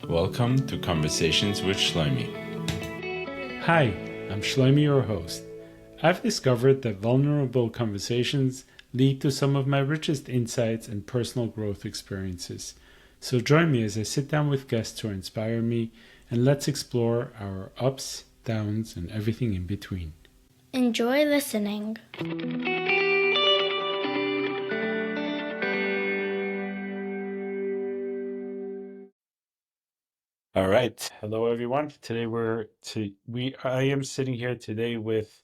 Welcome to Conversations with Shlomo. Hi, I'm Shlomo, your host. I've discovered that vulnerable conversations lead to some of my richest insights and personal growth experiences. So join me as I sit down with guests who inspire me, and let's explore our ups, downs, and everything in between. Enjoy listening. All right. Hello, everyone. Today I am sitting here today with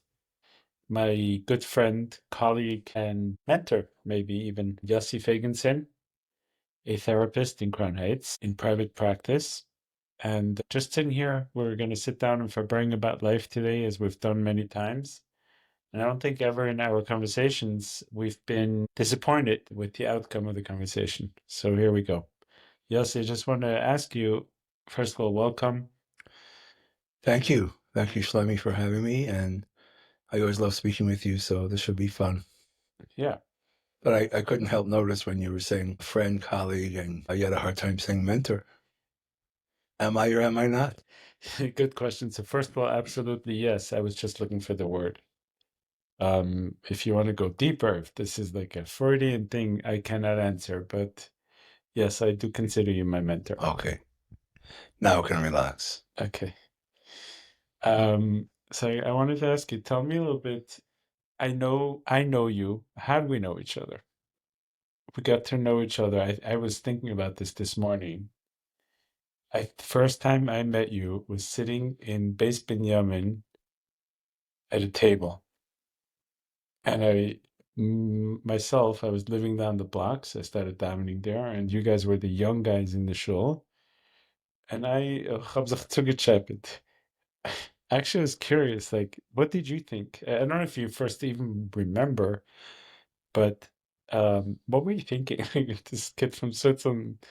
my good friend, colleague, and mentor, maybe even Yossi Feigenson, a therapist in Crown Heights in private practice. And just sitting here, we're going to sit down and fabric about life today, as we've done many times. And I don't think ever in our conversations we've been disappointed with the outcome of the conversation. So here we go. Yossi, I just want to ask you, first of all, welcome. Thank you. Thank you, Shlomi, for having me. And I always love speaking with you, so this should be fun. Yeah. But I couldn't help notice when you were saying friend, colleague, and I had a hard time saying mentor. Am I or am I not? Good question. So first of all, absolutely yes. I was just looking for the word. If you want to go deeper, if this is like a Freudian thing, I cannot answer. But yes, I do consider you my mentor. Okay. Now I can relax. Okay. So I wanted to ask you, tell me a little bit. I know you. How do we know each other? We got to know each other. I was thinking about this morning. The first time I met you was sitting in Beis Binyamin at a table. And myself, I was living down the block, so I started davening there, and you guys were the young guys in the shul. And I hab sich zugechappet. Actually, I was curious, like, what did you think? I don't know if you first even remember, but what were you thinking? This kid from Switzerland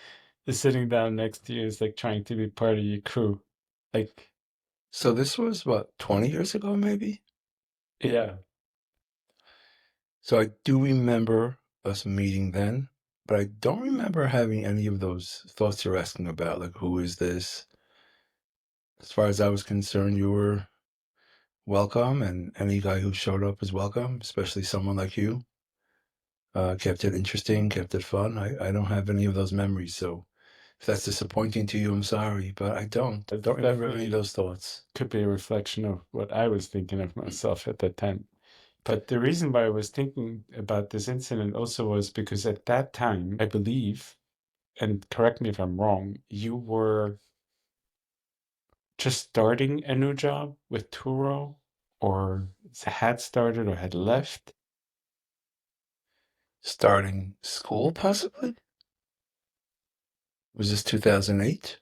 is sitting down next to you, is like trying to be part of your crew. Like, So this was, what, 20 years ago, maybe? yeah. So I do remember us meeting then, but I don't remember having any of those thoughts you're asking about, like, who is this? As far as I was concerned, you were welcome, and any guy who showed up is welcome, especially someone like you. Kept it interesting, kept it fun. I don't have any of those memories, so if that's disappointing to you, I'm sorry, but I don't. I don't remember any of those thoughts. Could be a reflection of what I was thinking of myself at that time. But the reason why I was thinking about this incident also was because at that time, I believe, and correct me if I'm wrong, you were just starting a new job with Turo, or had started or had left. Starting school, possibly? Was this 2008?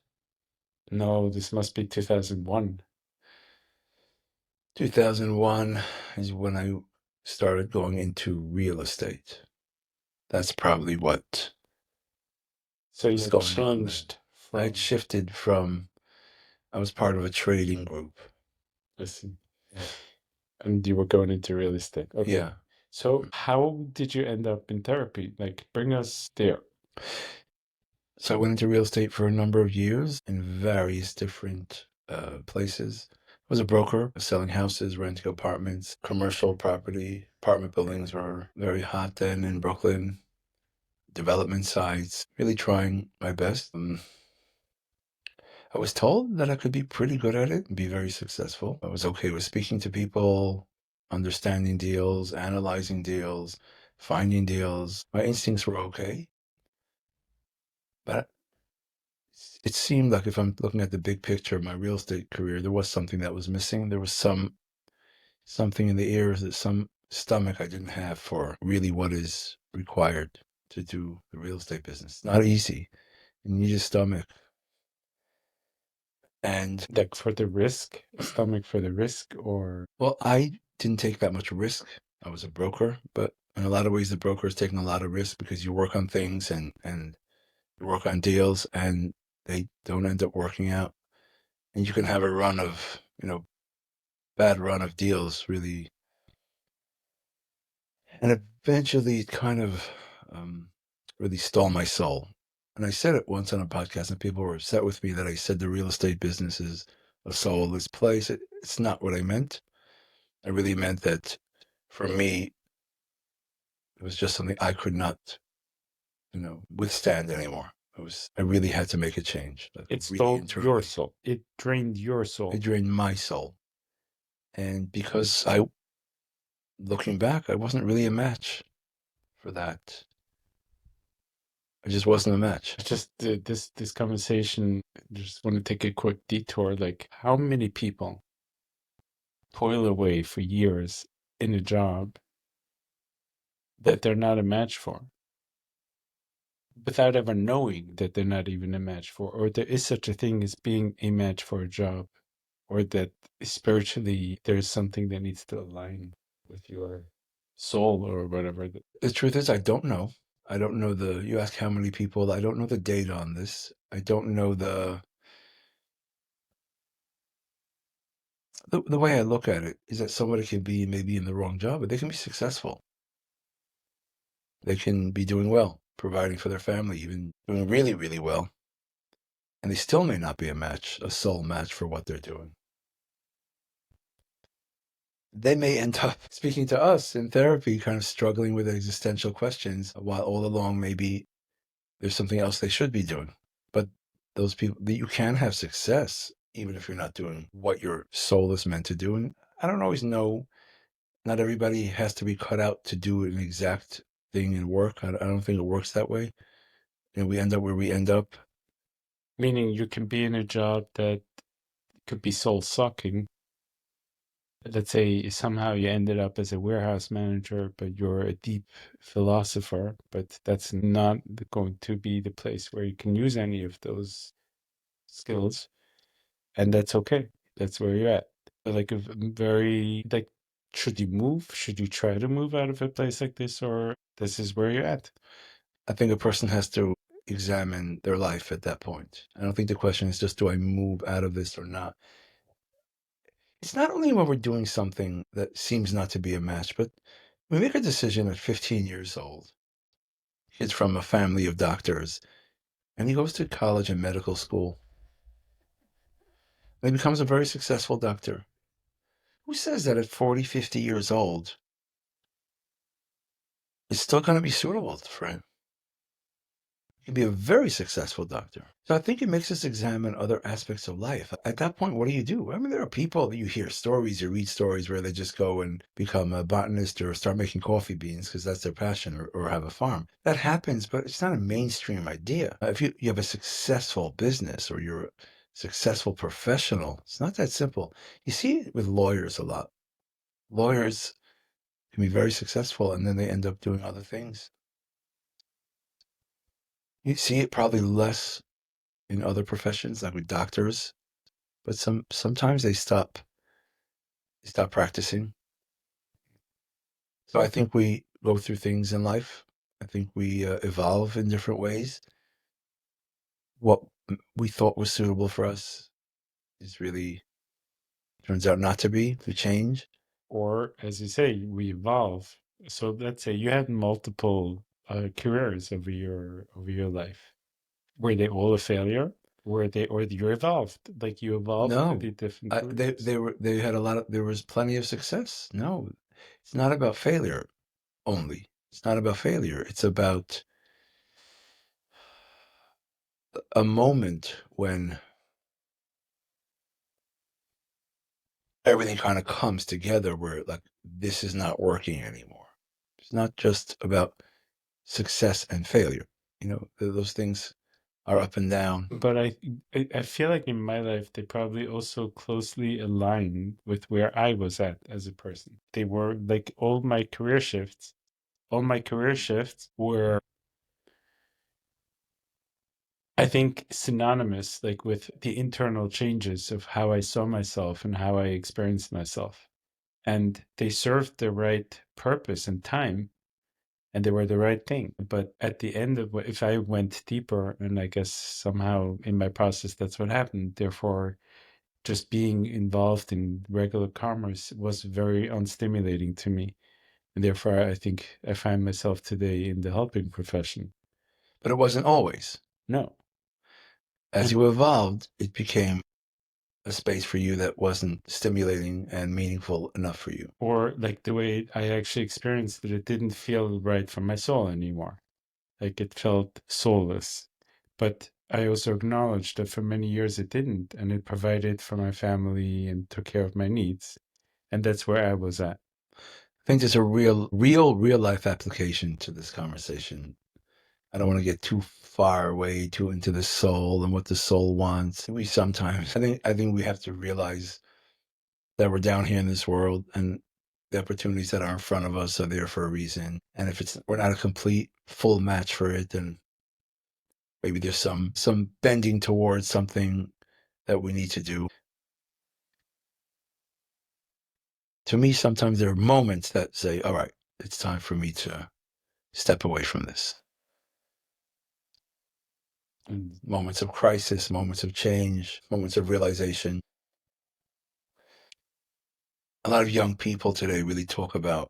No, this must be 2001. 2001 is when I started going into real estate. That's probably what So you was going on then. changed I from, shifted from, I was part of a trading group. I see, and you were going into real estate. Okay. Yeah. So how did you end up in therapy? Like, bring us there. So I went into real estate for a number of years in various different places. I was a broker selling houses, renting apartments, commercial property. Apartment buildings were very hot then in Brooklyn. Development sites, really trying my best. I was told that I could be pretty good at it and be very successful. I was okay with speaking to people, understanding deals, analyzing deals, finding deals. My instincts were okay. But it seemed like if I'm looking at the big picture of my real estate career, there was something that was missing. There was something in the ears, that some stomach I didn't have for really what is required to do the real estate business. Not easy. You need a stomach. And Like for the risk, stomach for the risk, or well, I didn't take that much risk. I was a broker, but in a lot of ways, the broker is taking a lot of risk because you work on things and you work on deals and they don't end up working out. And you can have a run of, bad run of deals really. And eventually it kind of really stole my soul. And I said it once on a podcast, and people were upset with me that I said the real estate business is a soulless place. It's not what I meant. I really meant that for me, it was just something I could not, withstand anymore. I really had to make a change. It Really stole your internally. soul. It drained your soul. It drained my soul. And because looking back, I wasn't really a match for that. I just wasn't a match. Just this conversation, just want to take a quick detour. Like, how many people toil away for years in a job that they're not a match for, without ever knowing that they're not even a match for, or there is such a thing as being a match for a job, or that spiritually there's something that needs to align with your soul or whatever. The truth is, I don't know. I don't know you ask how many people, I don't know the data on this. I don't know the way I look at it is that somebody can be maybe in the wrong job, but they can be successful. They can be doing well, providing for their family, even doing really, really well. And they still may not be a soul match for what they're doing. They may end up speaking to us in therapy, kind of struggling with existential questions, while all along maybe there's something else they should be doing. But those people, that you can have success even if you're not doing what your soul is meant to do. And I don't always know. Not everybody has to be cut out to do an exact thing in work. I don't think it works that way. And we end up where we end up. Meaning you can be in a job that could be soul sucking. Let's say somehow you ended up as a warehouse manager, but you're a deep philosopher, but that's not going to be the place where you can use any of those skills. And that's okay. That's where you're at. Like a very, like, should you move? Should you try to move out of a place like this, or this is where you're at? I think a person has to examine their life at that point. I don't think the question is just, do I move out of this or not? It's not only when we're doing something that seems not to be a match, but we make a decision at 15 years old. He's from a family of doctors, and he goes to college and medical school. And he becomes a very successful doctor. Who says that at 40, 50 years old, it's still going to be suitable for him? He can be a very successful doctor. So I think it makes us examine other aspects of life. At that point, what do you do? I mean, there are people that you hear stories, you read stories where they just go and become a botanist or start making coffee beans because that's their passion, or have a farm. That happens, but it's not a mainstream idea. If you have a successful business or you're a successful professional, it's not that simple. You see it with lawyers a lot. Lawyers can be very successful and then they end up doing other things. You see it probably less in other professions, like with doctors, but sometimes they stop practicing. So I think we go through things in life. I think we evolve in different ways. What we thought was suitable for us is really turns out not to be. We change. Or, as you say, we evolve. So let's say you had multiple careers over your life. Were they all a failure? Or you evolved? Like you evolved to No, the different careers. they had a lot of, there was plenty of success. No, it's not about failure only. It's not about failure. It's about a moment when everything kind of comes together where, like, this is not working anymore. It's not just about success and failure. Those things are up and down. But I feel like in my life, they probably also closely align with where I was at as a person. They were like all my career shifts. All my career shifts were, I think, synonymous, like with the internal changes of how I saw myself and how I experienced myself. And they served the right purpose and time, and they were the right thing. But at the end of if I went deeper, and I guess somehow in my process, that's what happened. Therefore, just being involved in regular commerce was very unstimulating to me. And therefore, I think I find myself today in the helping profession. But it wasn't always. No. As you evolved, it became a space for you that wasn't stimulating and meaningful enough for you. Or like the way I actually experienced it, it didn't feel right for my soul anymore. Like it felt soulless. But I also acknowledged that for many years it didn't, and it provided for my family and took care of my needs. And that's where I was at. I think there's a real life application to this conversation. I don't want to get too far away, too into the soul and what the soul wants. We sometimes, I think we have to realize that we're down here in this world, and the opportunities that are in front of us are there for a reason. And if we're not a complete full match for it, then maybe there's some bending towards something that we need to do. To me, sometimes there are moments that say, all right, it's time for me to step away from this. And moments of crisis, moments of change, moments of realization. A lot of young people today really talk about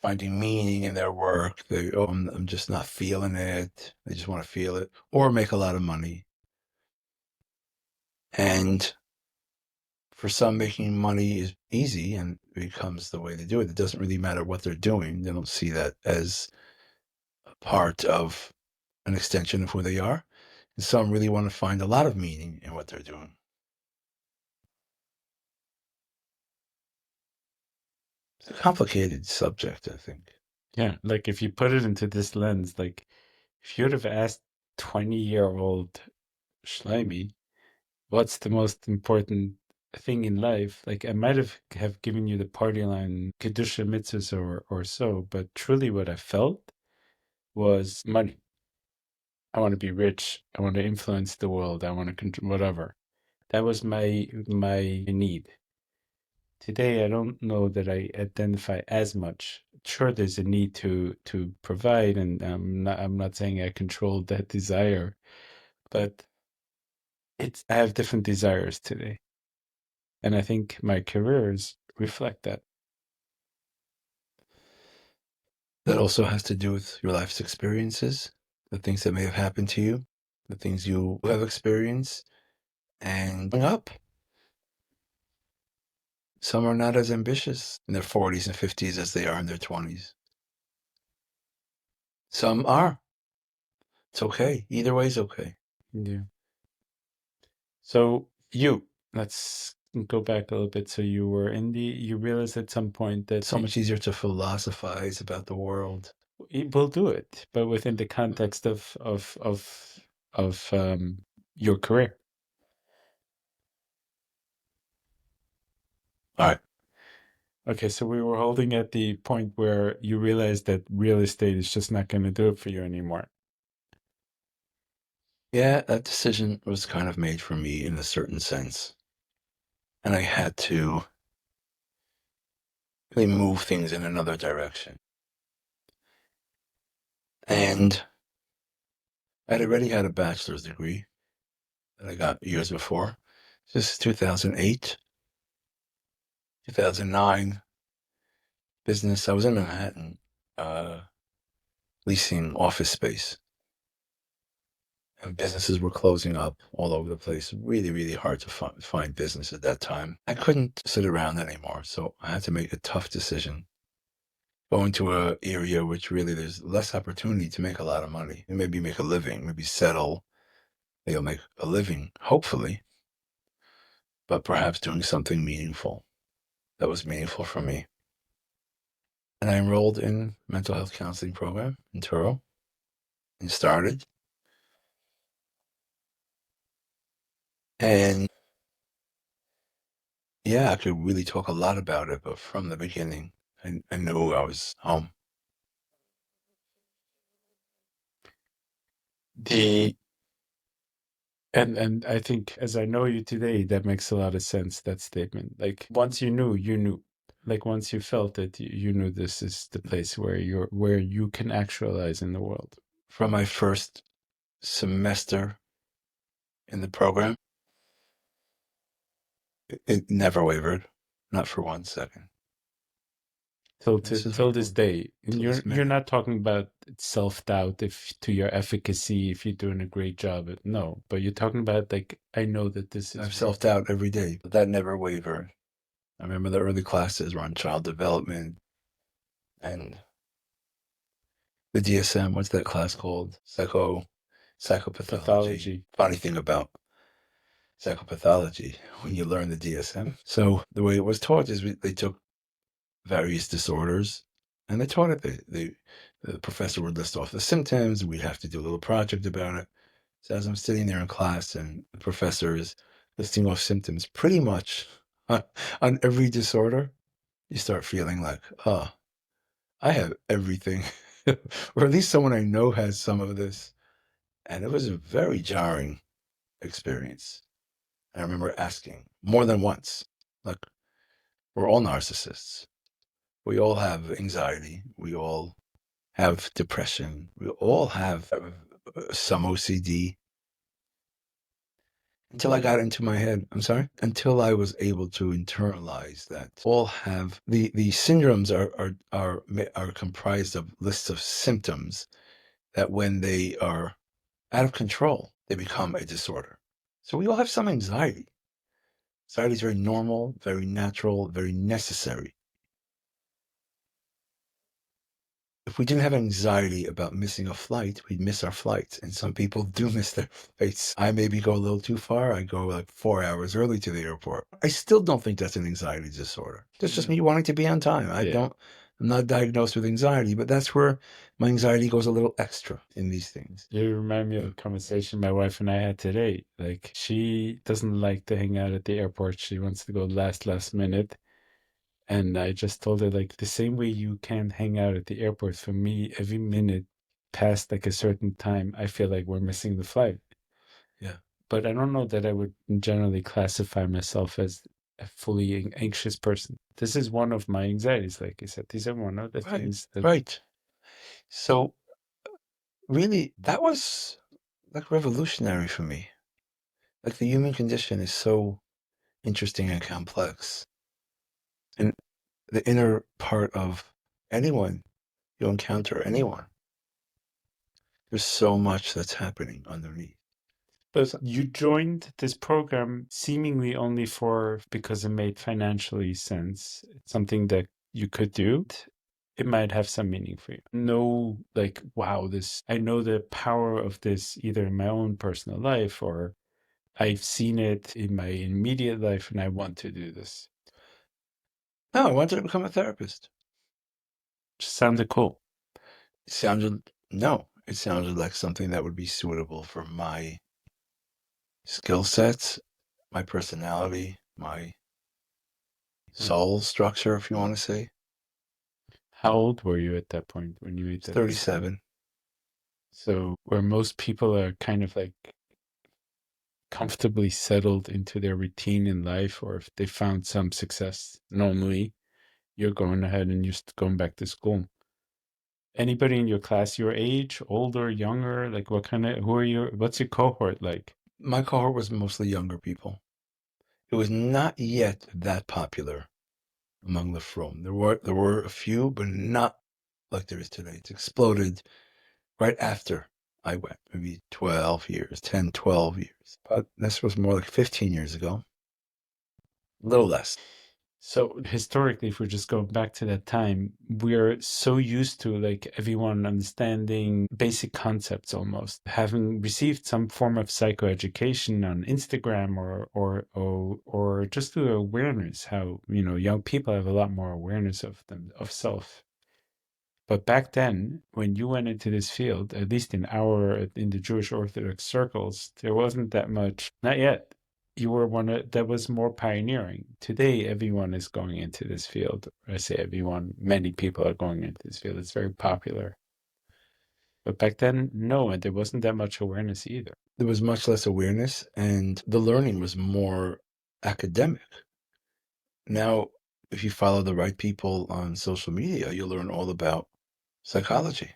finding meaning in their work. I'm just not feeling it. They just want to feel it or make a lot of money. And for some, making money is easy and becomes the way they do it. It doesn't really matter what they're doing. They don't see that as a part of an extension of who they are. And some really want to find a lot of meaning in what they're doing. It's a complicated subject, I think. Yeah, like if you put it into this lens, like if you'd have asked 20-year-old Shlomo, what's the most important thing in life? Like I might have given you the party line, Kedusha mitzvahs or so, but truly what I felt was money. I want to be rich. I want to influence the world. I want to control whatever. That was my need. Today, I don't know that I identify as much. Sure, there's a need to provide, and I'm not saying I control that desire, but I have different desires today, and I think my careers reflect that. That also has to do with your life's experiences, the things that may have happened to you, the things you have experienced, and growing up. Some are not as ambitious in their 40s and 50s as they are in their 20s. Some are. It's okay. Either way is okay. Yeah. So let's go back a little bit. So you realized at some point that It's so much easier to philosophize about the world. we'll do it, but within the context of your career. All right. Okay, so we were holding at the point where you realized that real estate is just not going to do it for you anymore. Yeah, that decision was kind of made for me in a certain sense. And I had to really move things in another direction. And I'd already had a bachelor's degree that I got years before. This is 2008, 2009 business. I was in Manhattan, leasing office space. And businesses were closing up all over the place. Really, really hard to find business at that time. I couldn't sit around anymore, so I had to make a tough decision. Go into an area which really there's less opportunity to make a lot of money and maybe make a living, maybe settle. They'll make a living, hopefully, but perhaps doing something meaningful that was meaningful for me. And I enrolled in mental health counseling program in Turo and started. And yeah, I could really talk a lot about it, but from the beginning, I knew I was home. And I think as I know you today, that makes a lot of sense, that statement. Like once you knew, you knew. Like once you felt it, you knew this is the place where you can actualize in the world. From my first semester in the program, it never wavered, not for 1 second. till this day. And Till this you're minute. not talking about self-doubt if to your efficacy if you're doing a great job. No, but you're talking about like I know that this I is have self-doubt every day, but that never wavered. I remember the early classes were on child development and the DSM. What's that class called? Psychopathology. pathology. Funny thing about psychopathology when you learn the DSM. So the way it was taught is they took various disorders and they taught it. The professor would list off the symptoms. We'd have to do a little project about it. So as I'm sitting there in class and the professor is listing off symptoms pretty much on every disorder, you start feeling like, oh, I have everything. Or at least someone I know has some of this. And it was a very jarring experience. I remember asking more than once, like, we're all narcissists. We all have anxiety. We all have depression. We all have some OCD. Until I got into my head, I'm sorry, until I was able to internalize that all have the syndromes are comprised of lists of symptoms that when they are out of control, they become a disorder. So we all have some anxiety. Anxiety is very normal, very natural, very necessary. If we didn't have anxiety about missing a flight, we'd miss our flights. And some people do miss their flights. I maybe go a little too far. I go like 4 hours early to the airport. I still don't think that's an anxiety disorder. That's just me wanting to be on time. I'm not diagnosed with anxiety, but that's where my anxiety goes a little extra in these things. You remind me of a conversation my wife and I had today. Like she doesn't like to hang out at the airport. She wants to go last minute. And I just told her, like, the same way you can't hang out at the airport, for me, every minute past like a certain time, I feel like we're missing the flight. Yeah. But I don't know that I would generally classify myself as a fully anxious person. This is one of my anxieties, like I said. These are one of the things that. Right. So really, that was like revolutionary for me. Like the human condition is so interesting and complex. And the inner part of anyone you encounter, anyone, there's so much that's happening underneath. But you joined this program seemingly only because it made financially sense. It's something that you could do. It might have some meaning for you. No, like, wow, I know the power of this either in my own personal life or I've seen it in my immediate life and I want to do this. No, I wanted to become a therapist. Just sounded cool. It sounded like something that would be suitable for my skill sets, my personality, my soul structure, if you want to say. How old were you at that point when you made that? 37. So where most people are kind of like comfortably settled into their routine in life, or if they found some success, normally you're going ahead and you're going back to school. Anybody in your class your age, older, younger, like what's your cohort like? My cohort was mostly younger people. It was not yet that popular among the frum. There were a few, but not like there is today. It's exploded right after I went, maybe 12 years, 10, 12 years. But this was more like 15 years ago. A little less. So historically, if we're just going back to that time, we're so used to like everyone understanding basic concepts almost, having received some form of psychoeducation on Instagram or just through awareness, how young people have a lot more awareness of self. But back then, when you went into this field, at least in the Jewish Orthodox circles, there wasn't that much, not yet. You were one that was more pioneering. Today, everyone is going into this field. I say everyone, many people are going into this field. It's very popular. But back then, no, and there wasn't that much awareness either. There was much less awareness, and the learning was more academic. Now, if you follow the right people on social media, you'll learn all about psychology.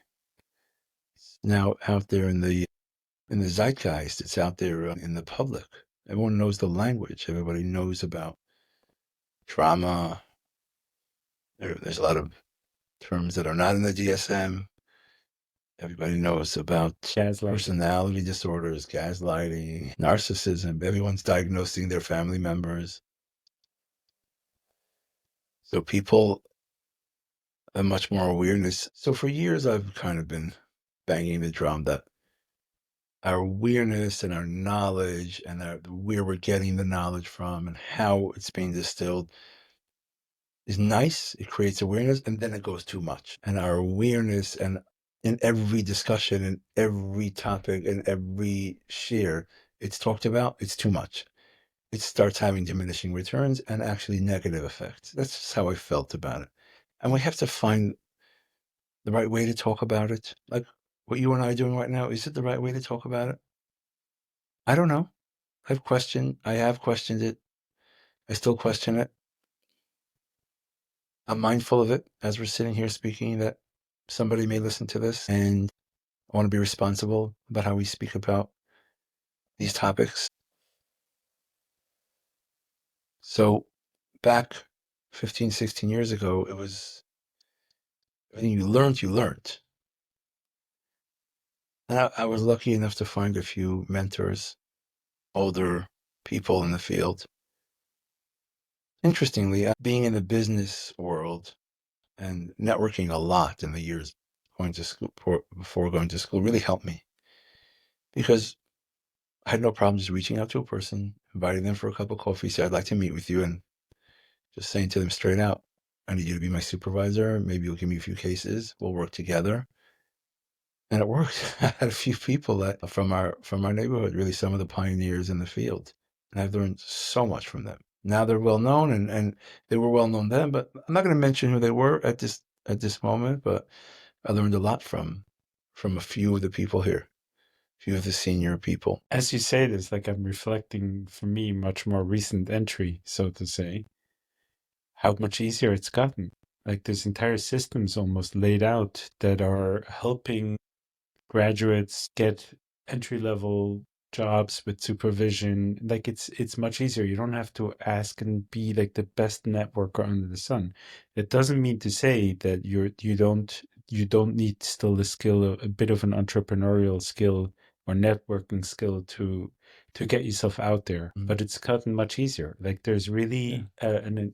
It's now out there in the zeitgeist. It's out there in the public. Everyone knows the language. Everybody knows about trauma. There's a lot of terms that are not in the DSM. Everybody knows about Gaslighting. personality disorders, gaslighting, narcissism. Everyone's diagnosing their family members. So people have much more awareness. So for years, I've kind of been banging the drum that our awareness and our knowledge and where we're getting the knowledge from and how it's being distilled is nice. It creates awareness, and then it goes too much. And our awareness, and in every discussion, in every topic, in every share it's talked about, it's too much. It starts having diminishing returns and actually negative effects. That's just how I felt about it. And we have to find the right way to talk about it. Like what you and I are doing right now, is it the right way to talk about it? I don't know. I have questioned it. I still question it. I'm mindful of it as we're sitting here speaking, that somebody may listen to this, and I want to be responsible about how we speak about these topics. So back 15, 16 years ago, it was everything you learned. And I was lucky enough to find a few mentors, older people in the field. Interestingly, being in the business world and networking a lot in the years going to school, before going to school, really helped me, because I had no problem just reaching out to a person, inviting them for a cup of coffee, say, I'd like to meet with you, and just saying to them straight out, I need you to be my supervisor. Maybe you'll give me a few cases. We'll work together. And it worked. I had a few people that from our neighborhood, really some of the pioneers in the field. And I've learned so much from them. Now they're well known, and they were well known then, but I'm not going to mention who they were at this moment, but I learned a lot from a few of the people here, a few of the senior people. As you say this, like I'm reflecting, for me, much more recent entry, so to say, how much easier it's gotten. Like there's entire systems almost laid out that are helping graduates get entry-level jobs with supervision. Like it's much easier. You don't have to ask and be like the best networker under the sun. It doesn't mean to say that you don't need still the skill, a bit of an entrepreneurial skill or networking skill to get yourself out there. Mhm. But it's gotten much easier. Like there's really an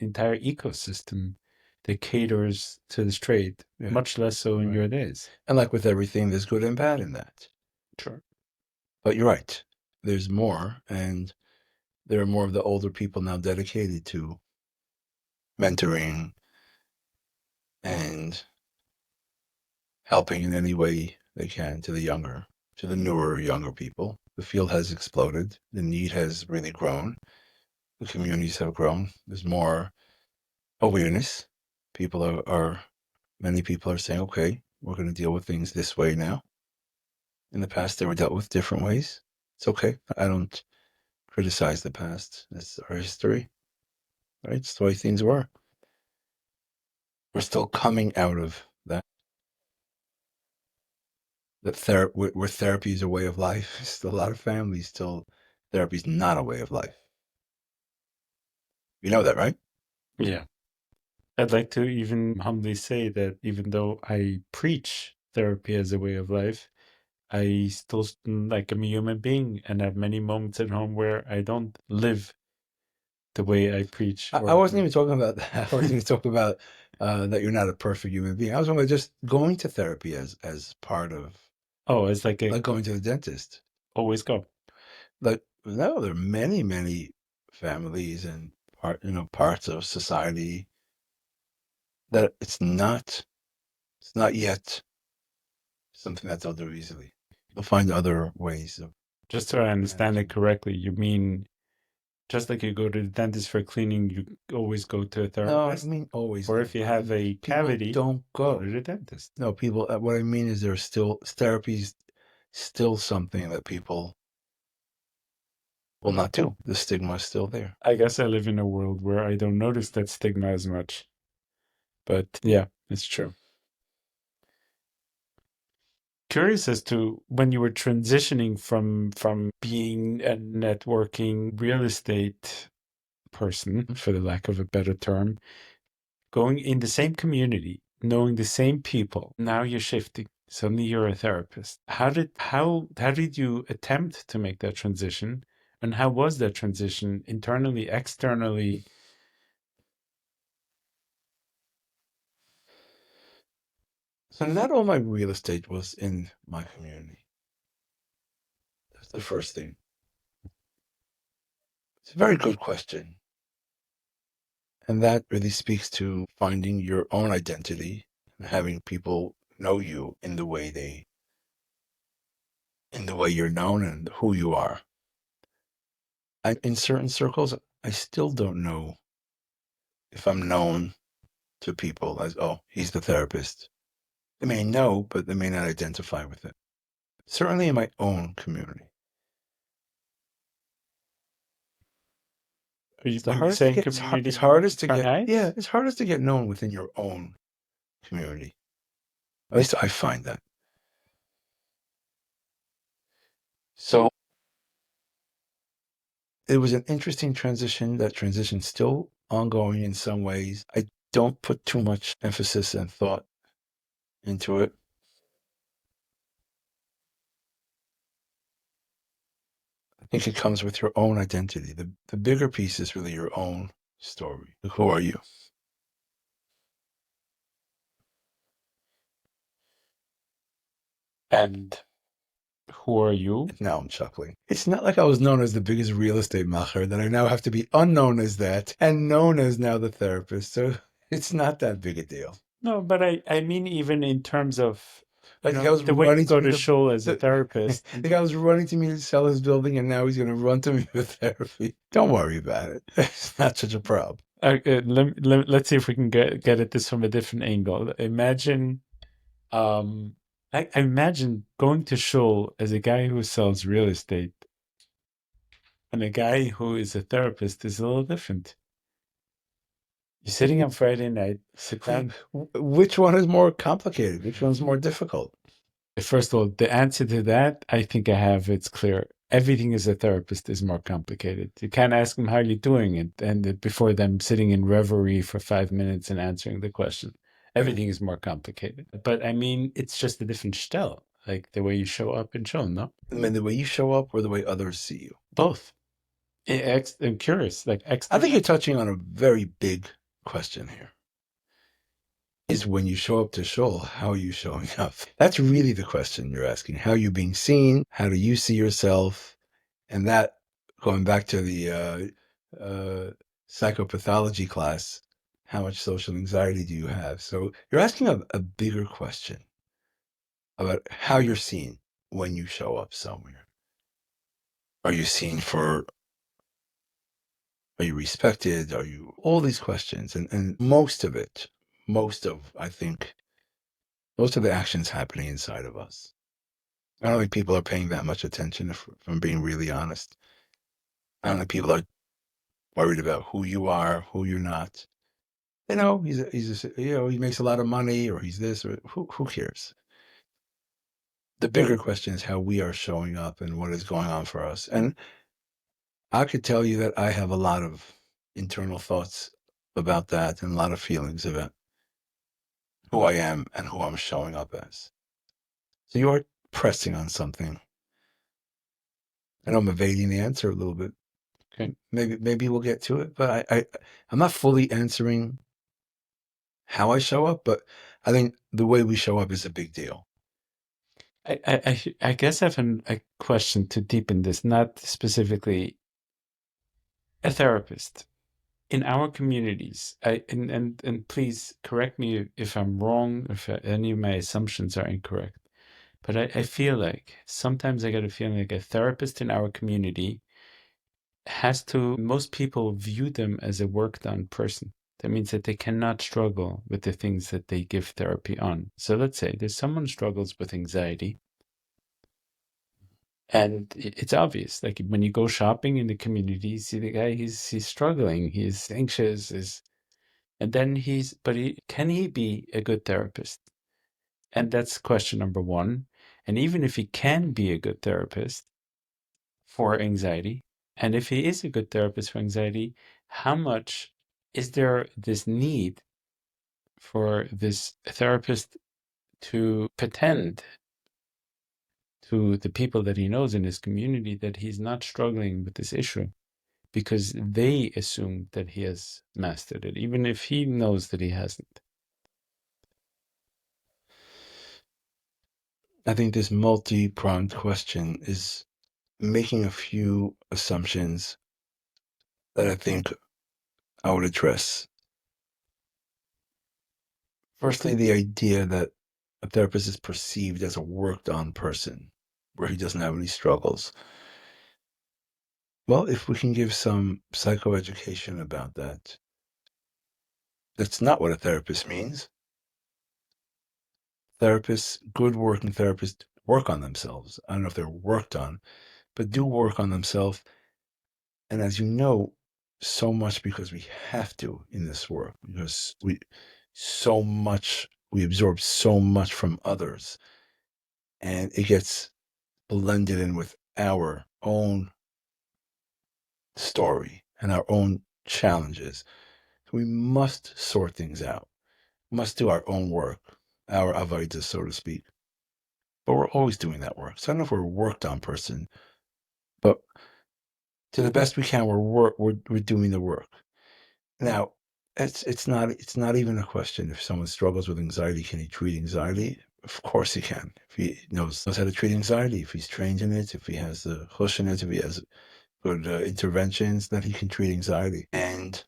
entire ecosystem that caters to this trade, much less so in your days. And like with everything, there's good and bad in that. Sure. But you're right. There's more, and there are more of the older people now dedicated to mentoring and helping in any way they can to the newer, younger people. The field has exploded. The need has really grown. The communities have grown. There's more awareness. Many people are saying, okay, we're going to deal with things this way now. In the past, they were dealt with different ways. It's okay. I don't criticize the past. It's our history, right? It's the way things were. We're still coming out of that. Where therapy is a way of life. Still a lot of families therapy is not a way of life. You know that, right? Yeah. I'd like to even humbly say that even though I preach therapy as a way of life, I still, like, I'm a human being and have many moments at home where I don't live the way I preach. I wasn't even talking about that. I wasn't even talking about that you're not a perfect human being. I was talking about just going to therapy as part of, it's like going to the dentist. always go. Like, no, there are many, many families and parts of society that it's not yet something that they'll do easily. They'll find other ways of. Just so I understand it correctly, you mean just like you go to the dentist for cleaning, you always go to a therapist? No, I mean always. Or if you have a cavity, don't go go to the dentist. No, people. What I mean is, there's still therapy's still something that people will not do. The stigma is still there. I guess I live in a world where I don't notice that stigma as much. But yeah, it's true. Curious as to when you were transitioning from being a networking real estate person, for the lack of a better term, going in the same community, knowing the same people. Now you're shifting. Suddenly you're a therapist. How did you attempt to make that transition? And how was that transition internally, externally? So not all my real estate was in my community. That's the first thing. It's a very good question. And that really speaks to finding your own identity and having people know you in the way you're known and who you are. In certain circles, I still don't know if I'm known to people as, oh, he's the therapist. They may know, but they may not identify with it. Certainly in my own community. When It's you say community, it's hardest to get known within your own community. At least I find that. So it was an interesting transition. That transition's still ongoing in some ways. I don't put too much emphasis and thought into it. I think it comes with your own identity. The bigger piece is really your own story. Who are you? And who are you? Now I'm chuckling. It's not like I was known as the biggest real estate macher that I now have to be unknown as that and known as now the therapist. So it's not that big a deal. No, but I mean, even in terms of Like I was the way you running go to me to shul as a therapist. the guy was running to me to sell his building, and now he's going to run to me for therapy. Don't worry about it. It's not such a problem. Let's see if we can get at this from a different angle. Imagine, I imagine going to shul as a guy who sells real estate, and a guy who is a therapist is a little different. You're sitting on Friday night, sit down. Which one is more complicated? Which one's more difficult? First of all, the answer to that, I think I have. It's clear. Everything as a therapist is more complicated. You can't ask them how you're doing it, and before them sitting in reverie for 5 minutes and answering the question. Everything is more complicated. But I mean, it's just a different shtel, like the way you show up in shul, no? I mean, the way you show up or the way others see you? Both. I'm curious. I think you're touching on a very big question here. Is when you show up to shul, how are you showing up? That's really the question you're asking. How are you being seen? How do you see yourself? And that, going back to the psychopathology class, how much social anxiety do you have? So you're asking a bigger question about how you're seen when you show up somewhere. Are you seen for, are you respected? Are you, all these questions. And most of, I think, most of the actions happening inside of us. I don't think people are paying that much attention, if I'm being really honest. I don't think people are worried about who you are, who you're not. You know, he makes a lot of money, or he's this, or who cares? The bigger question is how we are showing up and what is going on for us. And I could tell you that I have a lot of internal thoughts about that and a lot of feelings about who I am and who I'm showing up as. So you are pressing on something. I know I'm evading the answer a little bit. Okay. Maybe we'll get to it, but I'm not fully answering how I show up, but I think the way we show up is a big deal. I guess I have a question to deepen this, not specifically a therapist. In our communities, and please correct me if I'm wrong, if any of my assumptions are incorrect, but I feel like sometimes I get a feeling like a therapist in our community most people view them as a work done person. That means that they cannot struggle with the things that they give therapy on. So let's say there's someone who struggles with anxiety. And it's obvious, like when you go shopping in the community, you see the guy, he's struggling, he's anxious, and then can he be a good therapist? And that's question number one. And even if he can be a good therapist for anxiety, and if he is a good therapist for anxiety, how much is there this need for this therapist to pretend to the people that he knows in his community that he's not struggling with this issue because they assume that he has mastered it, even if he knows that he hasn't. I think this multi-pronged question is making a few assumptions that I think I would address. Firstly, the idea that a therapist is perceived as a worked-on person where he doesn't have any struggles. Well, if we can give some psychoeducation about that, that's not what a therapist means. Therapists, good working therapists, work on themselves. I don't know if they're worked on, but do work on themselves. And as you know, so much because we have to in this work, because we absorb so much from others, and it gets blended in with our own story and our own challenges. We must sort things out, must do our own work, our avodah, so to speak. But we're always doing that work. So I don't know if we're a worked on person, but to the best we can, we're doing the work. Now, it's not even a question if someone struggles with anxiety, can he treat anxiety? Of course he can. If he knows how to treat anxiety, if he's trained in it, if he has the hush in it, if he has good interventions, then he can treat anxiety. And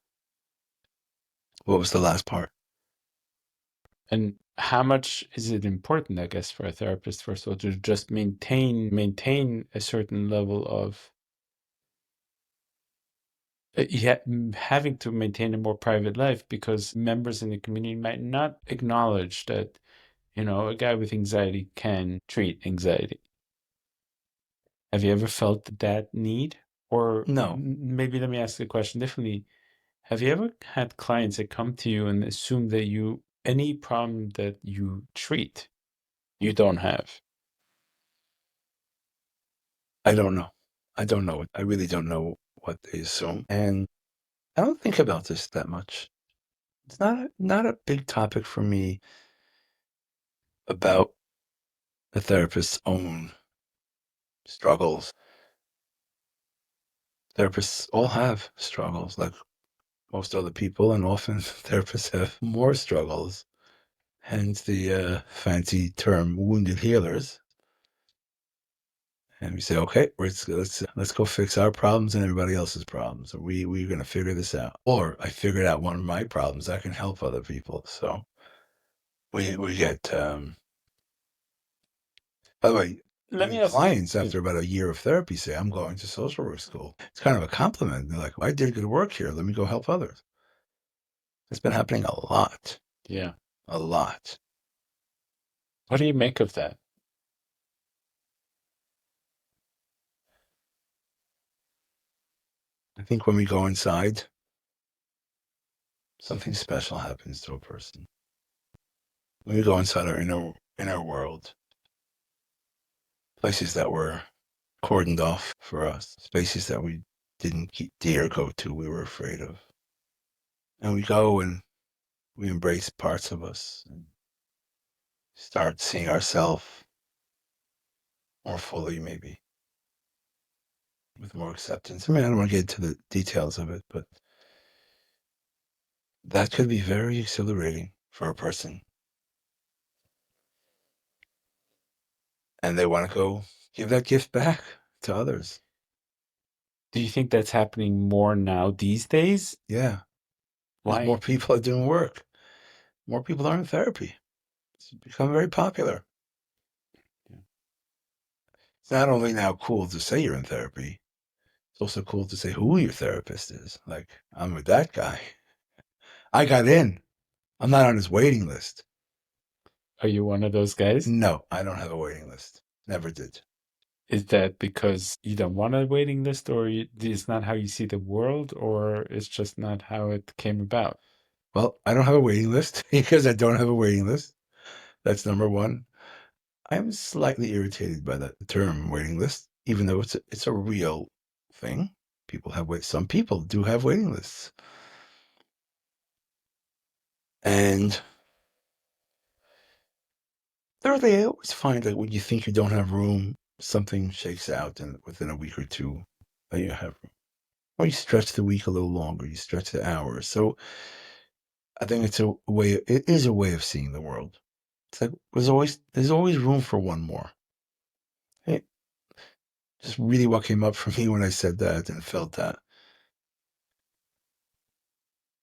what was the last part? And how much is it important, I guess, for a therapist, first of all, to just maintain a certain level of having to maintain a more private life because members in the community might not acknowledge that, a guy with anxiety can treat anxiety. Have you ever felt that need? Or No. maybe let me ask the question differently. Have you ever had clients that come to you and assume that any problem that you treat, you don't have? I don't know. I don't know. I really don't know what they assume. And I don't think about this that much. It's not a big topic for me about the therapist's own struggles. Therapists all have struggles like most other people, and often therapists have more struggles. Hence the fancy term wounded healers. And we say, okay, let's go fix our problems and everybody else's problems. Or we're going to figure this out. Or I figured out one of my problems. I can help other people. So we get. By the way, Let me ask clients after about a year of therapy say, "I'm going to social work school." It's kind of a compliment. They're like, well, "I did good work here. Let me go help others." It's been happening a lot. Yeah. A lot. What do you make of that? I think when we go inside, something special happens to a person. When we go inside our inner world, places that were cordoned off for us, spaces that we didn't dare go to, we were afraid of. And we go and we embrace parts of us and start seeing ourselves more fully, maybe, with more acceptance. I mean, I don't want to get into the details of it, but that could be very exhilarating for a person. And they want to go give that gift back to others. Do you think that's happening more now these days? Yeah. Why? More people are doing work. More people are in therapy. It's become very popular. Yeah. It's not only now cool to say you're in therapy, it's also cool to say who your therapist is. Like, I'm with that guy. I got in. I'm not on his waiting list. Are you one of those guys? No, I don't have a waiting list. Never did. Is that because you don't want a waiting list, or it's not how you see the world, or it's just not how it came about? Well, I don't have a waiting list because I don't have a waiting list. That's number one. I'm slightly irritated by that term waiting list, even though it's a real thing. Some people do have waiting lists. And Thirdly, I always find that when you think you don't have room, something shakes out, and within a week or two, you have room. Or you stretch the week a little longer, you stretch the hours. So I think it's a way. It is a way of seeing the world. It's like there's always room for one more. Hey, just really what came up for me when I said that and felt that.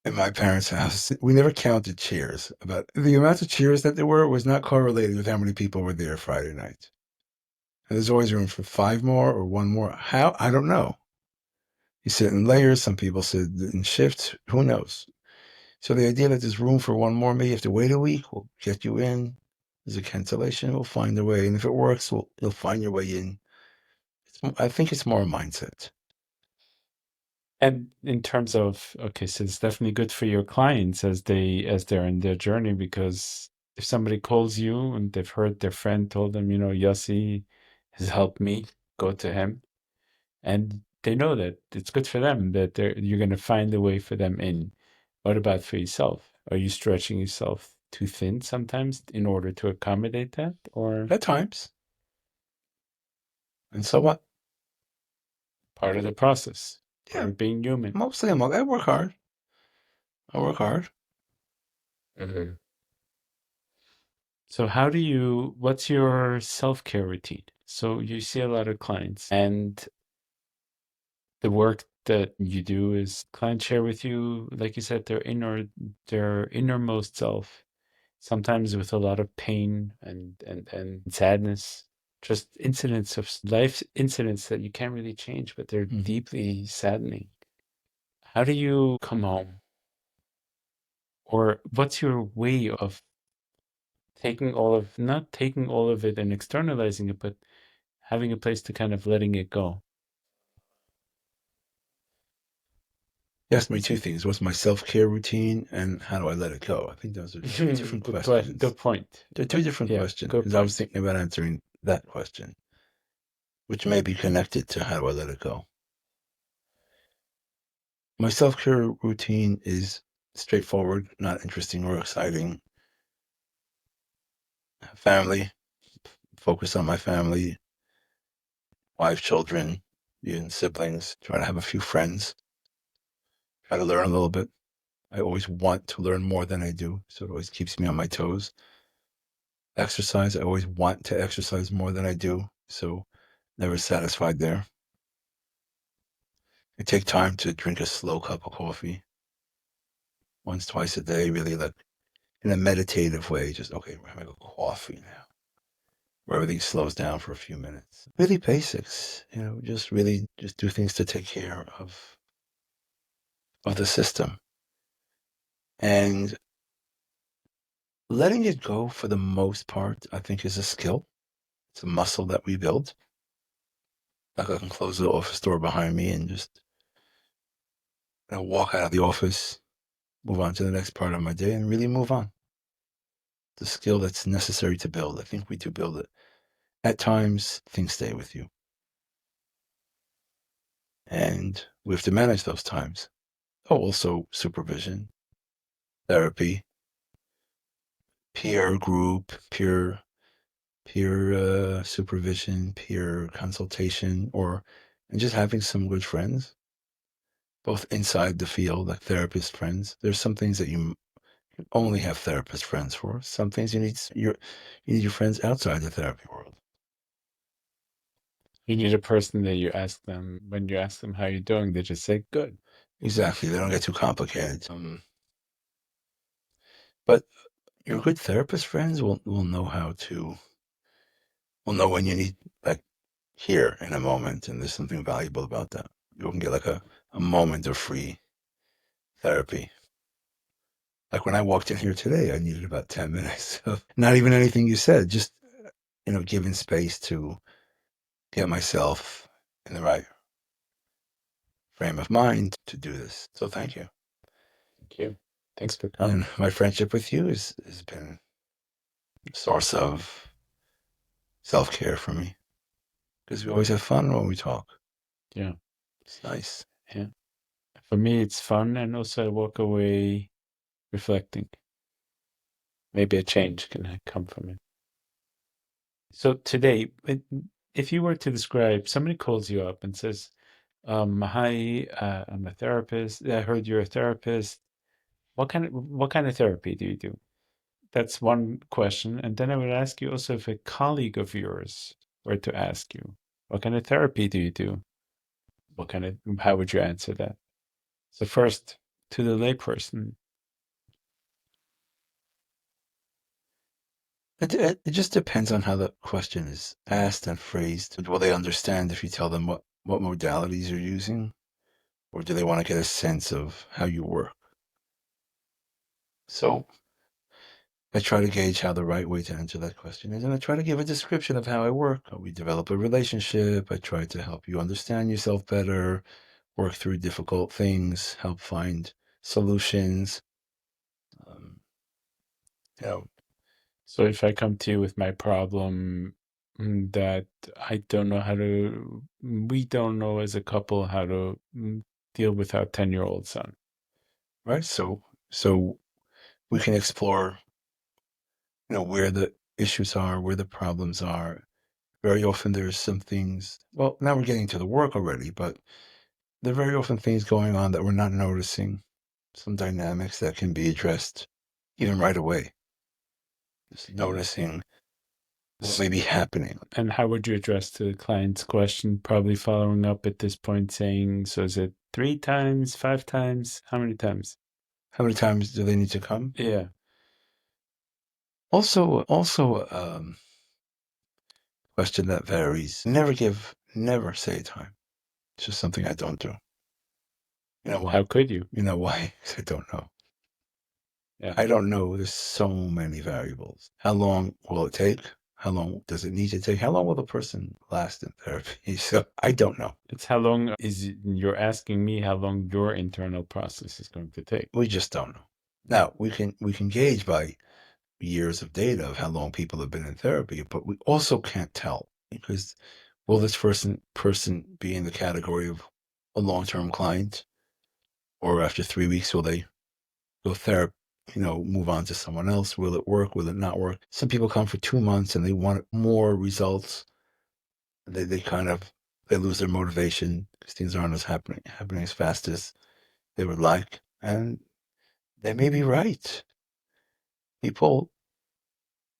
In my parents' house, we never counted cheers. About the amount of cheers that there were was not correlated with how many people were there Friday night. And there's always room for 5 more or 1 more. How? I don't know. You sit in layers. Some people sit in shifts. Who knows? So the idea that there's room for 1 more, maybe you have to wait a week. We'll get you in. There's a cancellation. We'll find a way. And if it works, you'll find your way in. I think it's more a mindset. And in terms of, okay, so it's definitely good for your clients as they're in their journey, because if somebody calls you and they've heard their friend told them, Yossi has helped me, go to him, and they know that it's good for them, that you're going to find a way for them in. What about for yourself? Are you stretching yourself too thin sometimes in order to accommodate that, or At times. And so what? part of the process, part Yeah, of being human? mostly I work hard. I work hard. Mhm. So what's your self-care routine? So you see a lot of clients, and the work that you do is clients share with you, like you said, their innermost self, sometimes with a lot of pain and sadness, just life incidents that you can't really change, but they're deeply saddening. How do you come home? Or what's your way of not taking all of it and externalizing it, but having a place to kind of letting it go? You asked me 2 things. What's my self-care routine and how do I let it go? I think those are 2 different questions. Good point. They're 2 different Yeah, questions good because I was point. thinking about answering that question, which may be connected to how do I let it go. My self-care routine is straightforward, not interesting or exciting. Family, focus on my family, wife, children, even siblings. Try to have a few friends. Try to learn a little bit. I always want to learn more than I do, so it always keeps me on my toes. Exercise, I always want to exercise more than I do, so never satisfied there. I take time to drink a slow cup of coffee once, twice a day, really like in a meditative way. Just, okay, we're having a coffee now, where everything slows down for a few minutes. Really basics, just really just do things to take care of the system. And letting it go for the most part, I think is a skill. It's a muscle that we build. Like I can close the office door behind me and just walk out of the office, move on to the next part of my day and really move on. The skill that's necessary to build. I think we do build it. At times, things stay with you. And we have to manage those times. Oh, also supervision, therapy, peer group, peer supervision, peer consultation, and just having some good friends, both inside the field, like therapist friends. There's some things that you only have therapist friends for. Some things you need your friends outside the therapy world. You need a person that when you ask them how you're doing, they just say, good. Exactly. They don't get too complicated. But your good therapist friends will know will know when you need, like, here in a moment, and there's something valuable about that. You can get like a moment of free therapy. Like when I walked in here today, I needed about 10 minutes of not even anything you said, just, giving space to get myself in the right frame of mind to do this. So thank you. Thank you. Thanks for coming. And my friendship with you has been a source of self-care for me because we always have fun when we talk. Yeah. It's nice. Yeah. For me, it's fun, and also I walk away reflecting. Maybe a change can come from it. So today, if you were to describe, somebody calls you up and says, "Hi, I'm a therapist. I heard you're a therapist. What kind of therapy do you do?" That's one question. And then I would ask you also, if a colleague of yours were to ask you, "What kind of therapy do you do?" How would you answer that? So first, to the layperson, It just depends on how the question is asked and phrased. Will they understand if you tell them what modalities you're using? Or do they want to get a sense of how you work? So I try to gauge how the right way to answer that question is, and I try to give a description of how I work. We develop a relationship. I try to help you understand yourself better, work through difficult things, help find solutions. Um, you know, so if I come to you with my problem, that we don't know as a couple how to deal with our 10-year-old son. right? So we can explore, where the issues are, where the problems are. Very often there's some things. Well, now we're getting to the work already, but there are very often things going on that we're not noticing. Some dynamics that can be addressed even right away. Just noticing what may be happening. And how would you address the client's question? Probably following up at this point saying, so is it 3 times, 5 times? How many times? How many times do they need to come? Yeah. Also, question that varies. Never say a time. It's just something I don't do. You know why? How could you? You know why? 'Cause I don't know. Yeah. I don't know. There's so many variables. How long will it take? How long does it need to take? How long will the person last in therapy? So I don't know. It's how long you're asking me how long your internal process is going to take. We just don't know. Now we can gauge by years of data of how long people have been in therapy, but we also can't tell because will this person be in the category of a long-term client, or after 3 weeks will they go therapy? Move on to someone else. Will it work? Will it not work? Some people come for 2 months and they want more results. They lose their motivation because things aren't happening as fast as they would like, and they may be right. People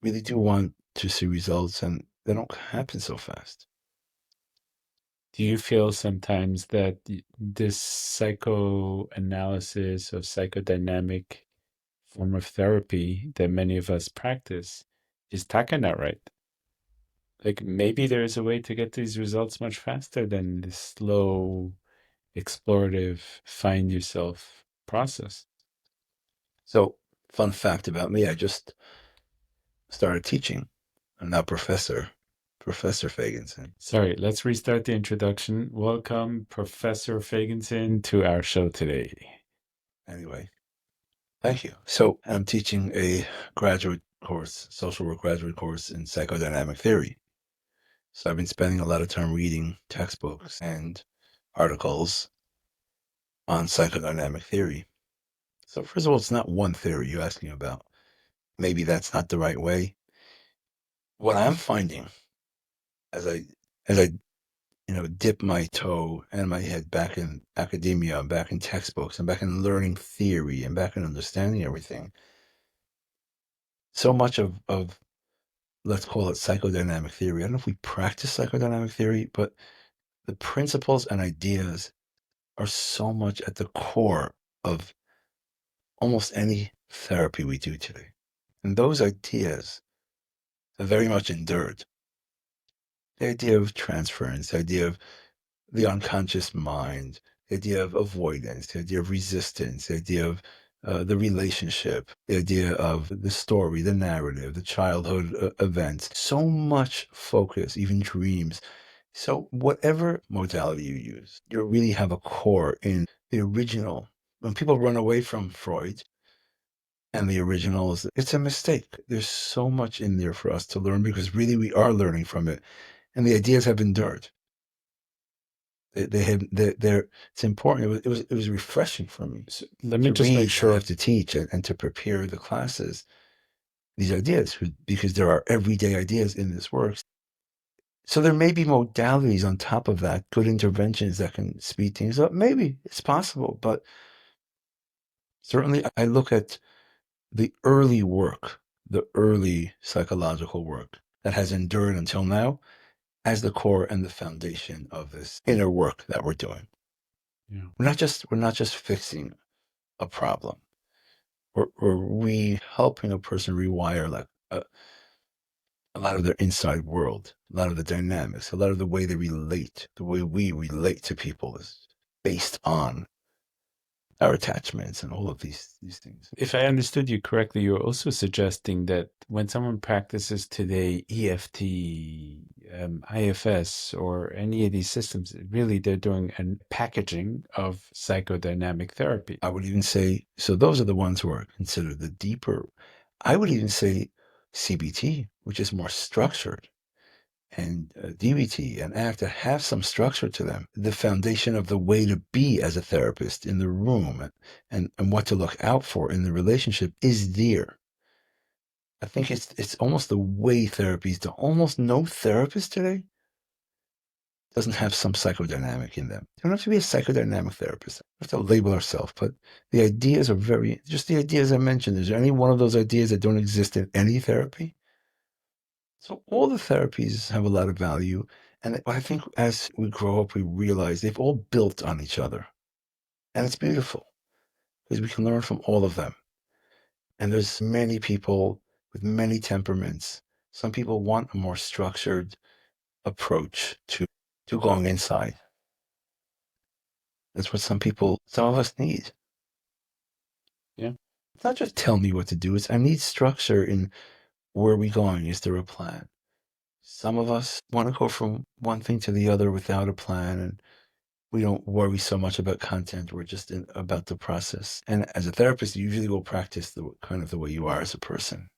really do want to see results, and they don't happen so fast. Do you feel sometimes that this psychoanalysis or psychodynamic form of therapy that many of us practice is taka not right? Like maybe there is a way to get these results much faster than this slow, explorative, find yourself process. So, fun fact about me, I just started teaching. I'm now Professor Feigenson. Sorry, let's restart the introduction. Welcome, Professor Feigenson, to our show today. Anyway, thank you. So I'm teaching a graduate course, social work graduate course in psychodynamic theory. So I've been spending a lot of time reading textbooks and articles on psychodynamic theory. So first of all, it's not one theory you're asking about. Maybe that's not the right way. What I'm finding as I dip my toe and my head back in academia, back in textbooks, and back in learning theory, and back in understanding everything, so much of let's call it psychodynamic theory. I don't know if we practice psychodynamic theory, but the principles and ideas are so much at the core of almost any therapy we do today. And those ideas are very much endured. The idea of transference, the idea of the unconscious mind, the idea of avoidance, the idea of resistance, the idea of the relationship, the idea of the story, the narrative, the childhood events. So much focus, even dreams. So whatever modality you use, you really have a core in the original. When people run away from Freud and the originals, it's a mistake. There's so much in there for us to learn because really we are learning from it. And the ideas have endured. It's important. It was refreshing for me. So let me just read, make sure. have to teach and to prepare the classes, these ideas, because there are everyday ideas in this work. So there may be modalities on top of that, good interventions that can speed things up. Maybe it's possible, but certainly I look at the early work, the early psychological work that has endured until now as the core and the foundation of this inner work that we're doing. Yeah. We're not just fixing a problem. We're helping a person rewire like a lot of their inside world, a lot of the dynamics, a lot of the way they relate, the way we relate to people is based on our attachments and all of these things. If I understood you correctly, you're also suggesting that when someone practices today EFT, IFS, or any of these systems, really they're doing a packaging of psychodynamic therapy. I would even say, so those are the ones who are considered the deeper. I would even say CBT, which is more structured, and DBT and ACT that have some structure to them. The foundation of the way to be as a therapist in the room and what to look out for in the relationship is there. I think it's almost the way therapies do. Almost no therapist today doesn't have some psychodynamic in them. You don't have to be a psychodynamic therapist. We have to label ourselves, but the ideas are just the ideas I mentioned. Is there any one of those ideas that don't exist in any therapy? So all the therapies have a lot of value. And I think as we grow up, we realize they've all built on each other. And it's beautiful because we can learn from all of them. And there's many people with many temperaments. Some people want a more structured approach to going inside. That's what some of us need. Yeah. It's not just tell me what to do. It's I need structure in where are we going? Is there a plan? Some of us want to go from one thing to the other without a plan, and we don't worry so much about content. We're just about the process. And as a therapist, you usually will practice the way you are as a person.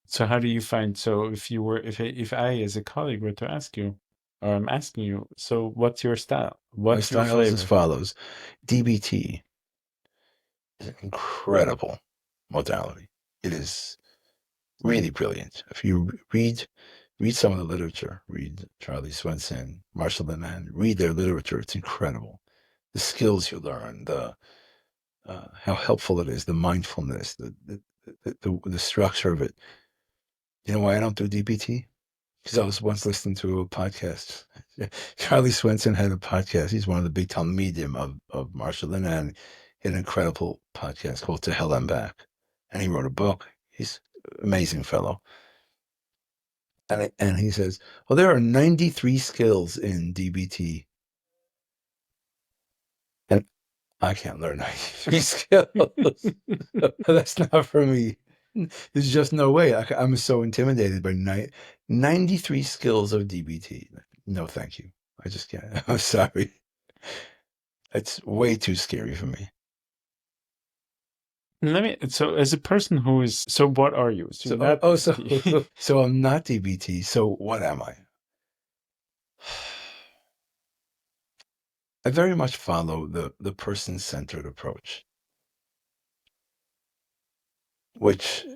So how do you find, so if I as a colleague were to ask you, or I'm asking you, so what's your style? What's your My style is as flavor? follows. DBT is an incredible modality. It is really brilliant. If you read some of the literature, read Charlie Swenson, Marshall Linehan, read their literature. It's incredible. The skills you learn, the how helpful it is, the mindfulness, the structure of it. You know why I don't do DBT? Because I was once listening to a podcast. Charlie Swenson had a podcast. He's one of the big Talmidim of Marshall Linehan. He had an incredible podcast called To Hell and Back. And he wrote a book. He's an amazing fellow. And he says, well, there are 93 skills in DBT. And I can't learn 93 skills. That's not for me. There's just no way. I'm so intimidated by 93 skills of DBT. No, thank you. I just can't. I'm sorry. It's way too scary for me. So as a person who is, so what are you? So, so I'm not DBT. So what am I? I very much follow the person-centered approach, which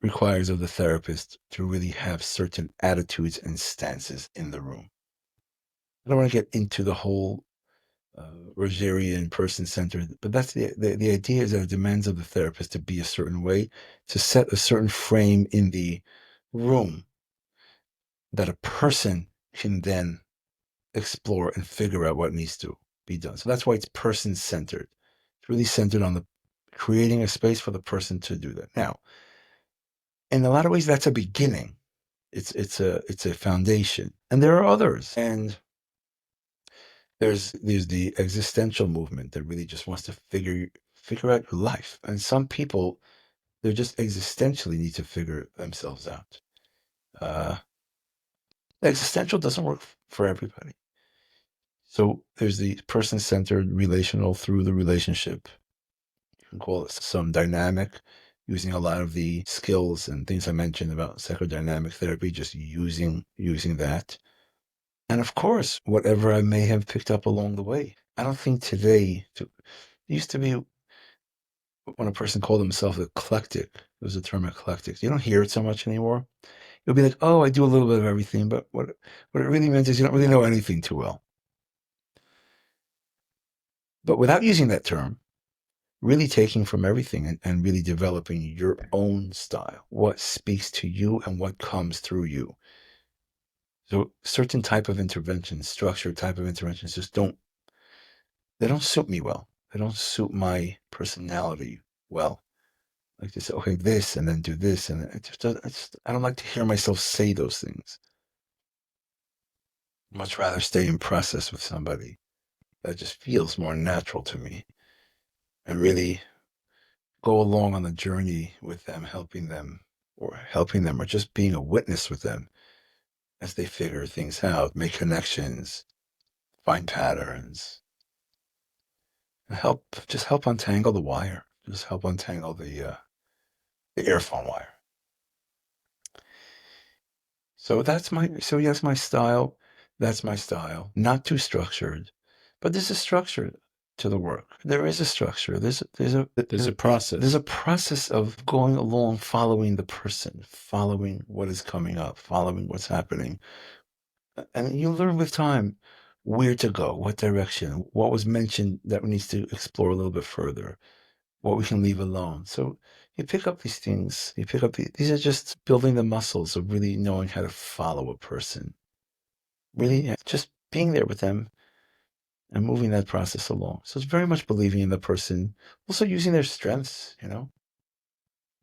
requires of the therapist to really have certain attitudes and stances in the room. I don't want to get into the whole Rogerian person-centered, but that's the idea is that it demands of the therapist to be a certain way, to set a certain frame in the room that a person can then explore and figure out what needs to be done. So that's why it's person-centered. It's really centered on creating a space for the person to do that. Now, in a lot of ways, that's a beginning. It's a foundation, and there are others. And there's the existential movement that really just wants to figure out your life. And some people, they just existentially need to figure themselves out. Existential doesn't work for everybody. So there's the person-centered relational through the relationship. You can call it some dynamic, using a lot of the skills and things I mentioned about psychodynamic therapy, just using that. And of course, whatever I may have picked up along the way. I don't think today, it used to be when a person called himself eclectic, there was a term eclectic. You don't hear it so much anymore. You'll be like, oh, I do a little bit of everything, but what it really means is you don't really know anything too well. But without using that term, really taking from everything and really developing your own style, what speaks to you and what comes through you. So certain type of interventions, structured type of interventions they don't suit me well. They don't suit my personality well. Like to say, okay, this, and then do this. And I don't like to hear myself say those things. Much rather stay in process with somebody that just feels more natural to me and really go along on the journey with them, helping them or just being a witness with them as they figure things out, make connections, find patterns, and help untangle the wire, just help untangle the earphone wire. So yes, my style, that's my style. Not too structured, but there's a structure to the work. There is a structure. There's a process. There's a process of going along, following the person, following what is coming up, following what's happening. And you learn with time where to go, what direction, what was mentioned that needs to explore a little bit further, what we can leave alone. So you pick up these things. These are just building the muscles of really knowing how to follow a person. Really just being there with them and moving that process along. So it's very much believing in the person, also using their strengths,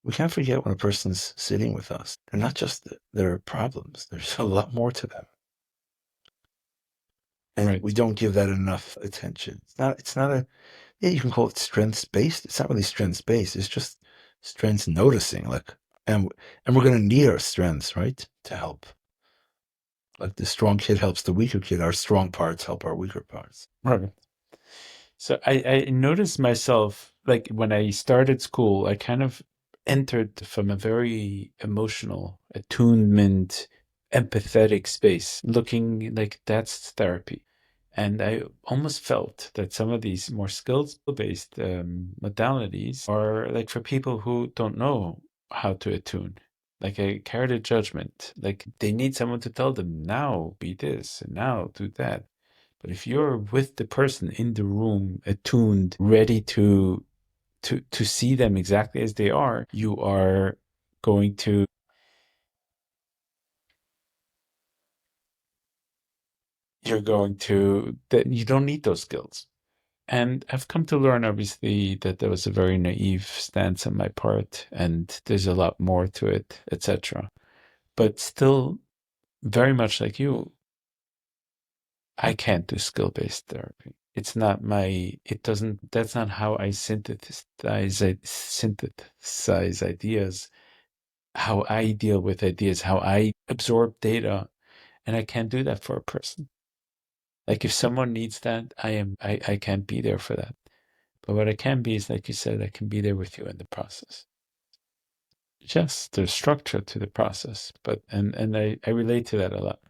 We can't forget when a person's sitting with us, they're not just their problems. There's a lot more to them. And Right. we don't give that enough attention. You can call it strengths-based. It's not really strengths-based. It's just strengths noticing, and we're going to need our strengths, right, to help. Like the strong kid helps the weaker kid. Our strong parts help our weaker parts. Right. So I noticed myself, like when I started school, I kind of entered from a very emotional, attunement, empathetic space, looking like that's therapy. And I almost felt that some of these more skills-based modalities are like for people who don't know how to attune. Like I carried a judgment. Like they need someone to tell them, now be this and now do that. But if you're with the person in the room, attuned, ready to see them exactly as they are, you are going to that you don't need those skills. And I've come to learn, obviously, that there was a very naive stance on my part, and there's a lot more to it, etc. But still, very much like you, I can't do skill-based therapy. It's not that's not how I synthesize ideas, how I deal with ideas, how I absorb data. And I can't do that for a person. Like if someone needs that, I can't be there for that. But what I can be is, like you said, I can be there with you in the process. Yes, there's structure to the process, but and I relate to that a lot.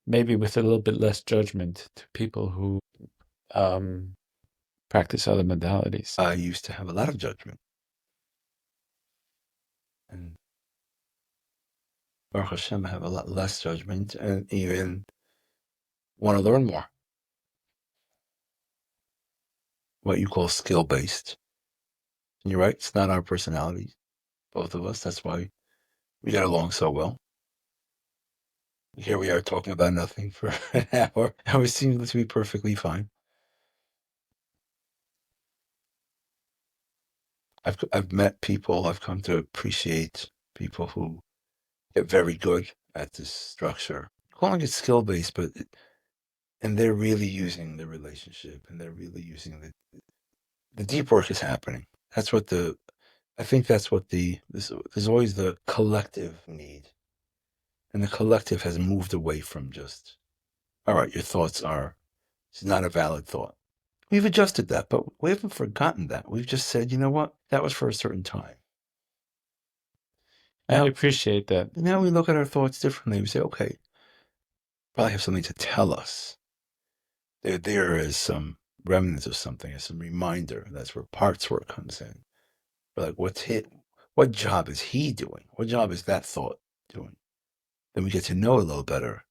Maybe with a little bit less judgment to people who practice other modalities. I used to have a lot of judgment. And Baruch Hashem, I have a lot less judgment and even want to learn more. What you call skill-based. And you're right, it's not our personalities, both of us. That's why we got along so well. Here we are talking about nothing for an hour, and we seem to be perfectly fine. I've met people, I've come to appreciate people who get very good at this structure. Calling it skill-based, and they're really using the relationship, and they're really using the deep work is happening. That's what I think that's what there's always the collective need. And the collective has moved away from just, all right, your thoughts it's not a valid thought. We've adjusted that, but we haven't forgotten that. We've just said, you know what? That was for a certain time. I appreciate that. Now we look at our thoughts differently. We say, okay, probably have something to tell us. There is some remnants of something, as some reminder. That's where parts work comes in. But like, what job is he doing? What job is that thought doing? then we get to know it a little better.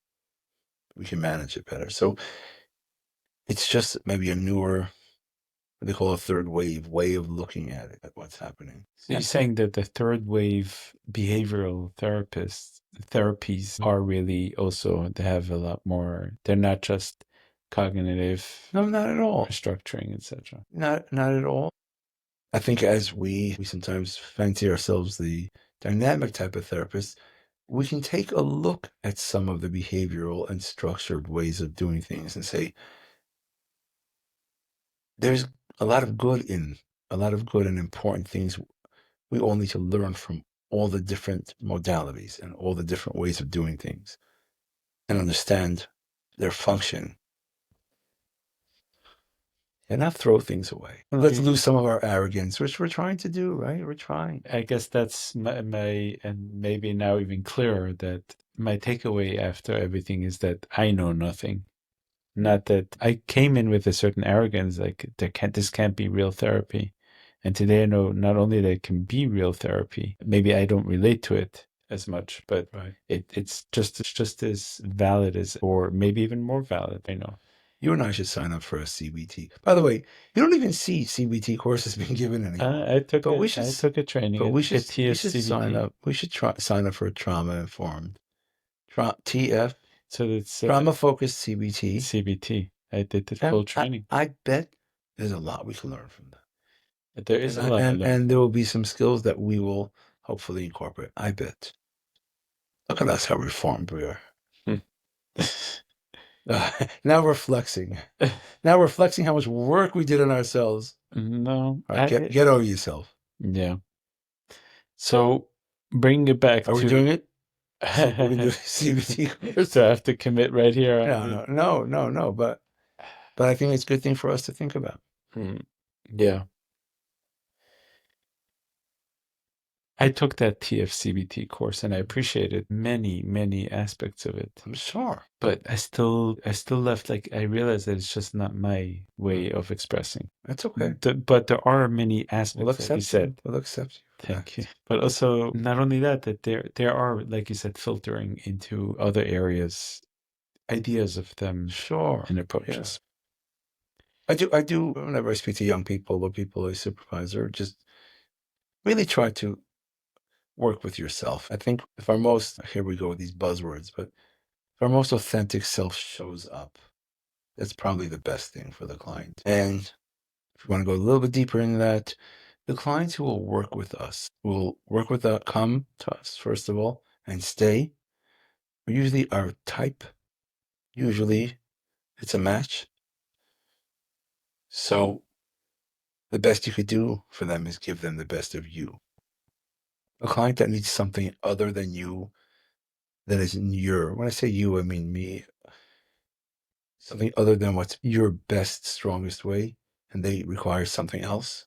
We can manage it better. So it's just maybe a newer, what they call a third wave way of looking at it, at what's happening. So you're saying that the third wave behavioral therapies are really also, they have a lot more, they're not just cognitive No, not at all. restructuring, etc. Not at all. I think as we sometimes fancy ourselves the dynamic type of therapist, we can take a look at some of the behavioral and structured ways of doing things and say, there's a lot of good and important things we all need to learn from all the different modalities and all the different ways of doing things and understand their function and not throw things away. Let's lose some of our arrogance, which we're trying to do, right? We're trying. I guess that's my and maybe now even clearer, that my takeaway after everything is that I know nothing. Not that I came in with a certain arrogance, like this can't be real therapy. And today I know not only that it can be real therapy, maybe I don't relate to it as much, but Right. it's just as valid as, or maybe even more valid, I know. You and I should sign up for a CBT. By the way, you don't even see CBT courses being given anymore. I took a training. But we should TFCBT. sign up. We should sign up for a trauma-informed TF. So it's trauma-focused CBT. CBT. I did the full training. I bet there's a lot we can learn from that. There is a lot, and there will be some skills that we will hopefully incorporate. I bet. Look at us, how reformed we are. Now we're flexing. Now we're flexing how much work we did on ourselves. No. Right, get over yourself. Yeah. So bring it back. Are we doing it? We're going to do CBT. So I have to commit right here. No. But I think it's a good thing for us to think about. Yeah. I took that TFCBT course and I appreciated many aspects of it. I'm sure. But I still left, like, I realized that it's just not my way of expressing. That's okay. But there are many aspects, like you said. We'll accept you. Thank you. But also, not only that there are, like you said, filtering into other areas, ideas of them. Sure. And approaches. Yeah. I do, whenever I speak to young people or people I supervisor, just really try to work with yourself. I think if our most, here we go with these buzzwords, but if our most authentic self shows up, that's probably the best thing for the client. And if you want to go a little bit deeper into that, the clients who will work with us, come to us, first of all, and stay, are usually our type. Usually it's a match. So the best you could do for them is give them the best of you. A client that needs something other than you, that is in when I say you, I mean me, something other than what's your best, strongest way, and they require something else,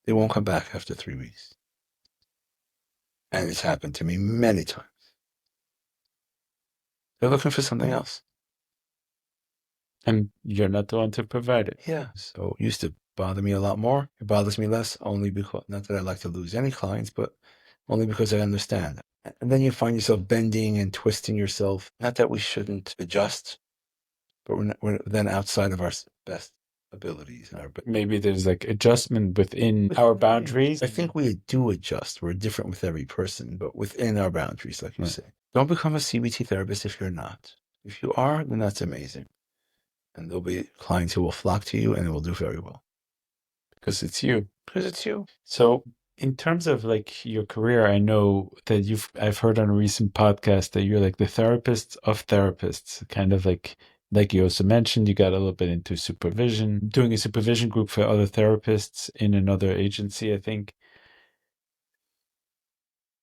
they won't come back after 3 weeks. And it's happened to me many times. They're looking for something else. And you're not the one to provide it. Yeah. So it used to bother me a lot more. It bothers me less, only because, not that I like to lose any clients, but only because I understand. And then you find yourself bending and twisting yourself. Not that we shouldn't adjust, but we're then outside of our best abilities. Maybe there's like adjustment within our boundaries. I think we do adjust. We're different with every person, but within our boundaries, like you say. Don't become a CBT therapist if you're not. If you are, then that's amazing. And there'll be clients who will flock to you and it will do very well. Because it's you. So in terms of like your career, I know that I've heard on a recent podcast that you're like the therapist of therapists, kind of like you also mentioned, you got a little bit into supervision, doing a supervision group for other therapists in another agency, I think.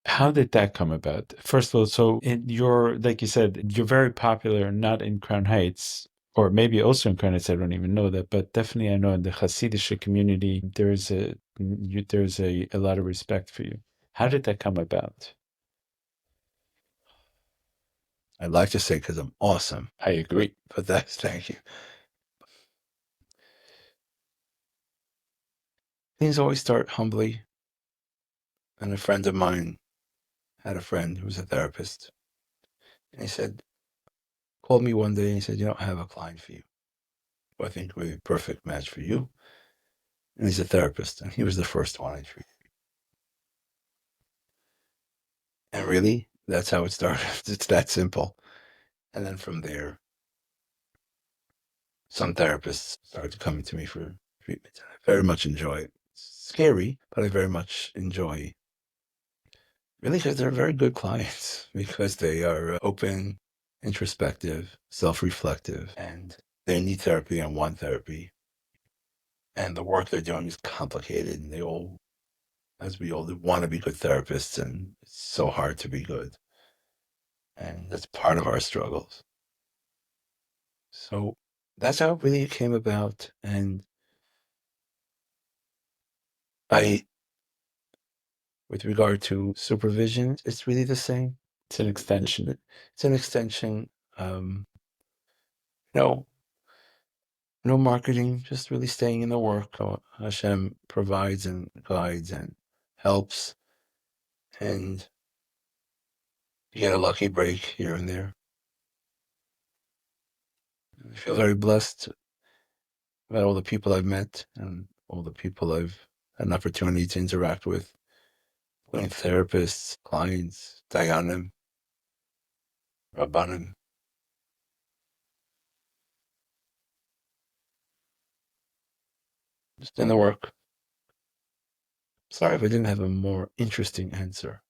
How did that come about? First of all, so you're, like you said, you're very popular, not in Crown Heights, or maybe also in Crown Heights, I don't even know that, but definitely I know in the Hasidic community, there's a lot of respect for you. How did that come about? I'd like to say because I'm awesome. I agree. But thank you. Things always start humbly. And a friend of mine had a friend who was a therapist. And he said, called me one day and he said, I have a client for you who I think would be a perfect match for you. And he's a therapist, and he was the first one I treated. And really, that's how it started. It's that simple. And then from there, some therapists started coming to me for treatment. I very much enjoy it. It's scary, but I very much enjoy, really, because they're very good clients, because they are open, introspective, self-reflective, and they need therapy and want therapy. And the work they're doing is complicated, and they all, as we all do, want to be good therapists, and it's so hard to be good. And that's part of our struggles. So that's how it really came about. And with regard to supervision, it's really the same. It's an extension. It's an extension. No marketing, just really staying in the work. Hashem provides and guides and helps. And you get a lucky break here and there. I feel very blessed about all the people I've met and all the people I've had an opportunity to interact with, including therapists, clients, dayanim, rabbanim. Just in the work. Sorry if I didn't have a more interesting answer.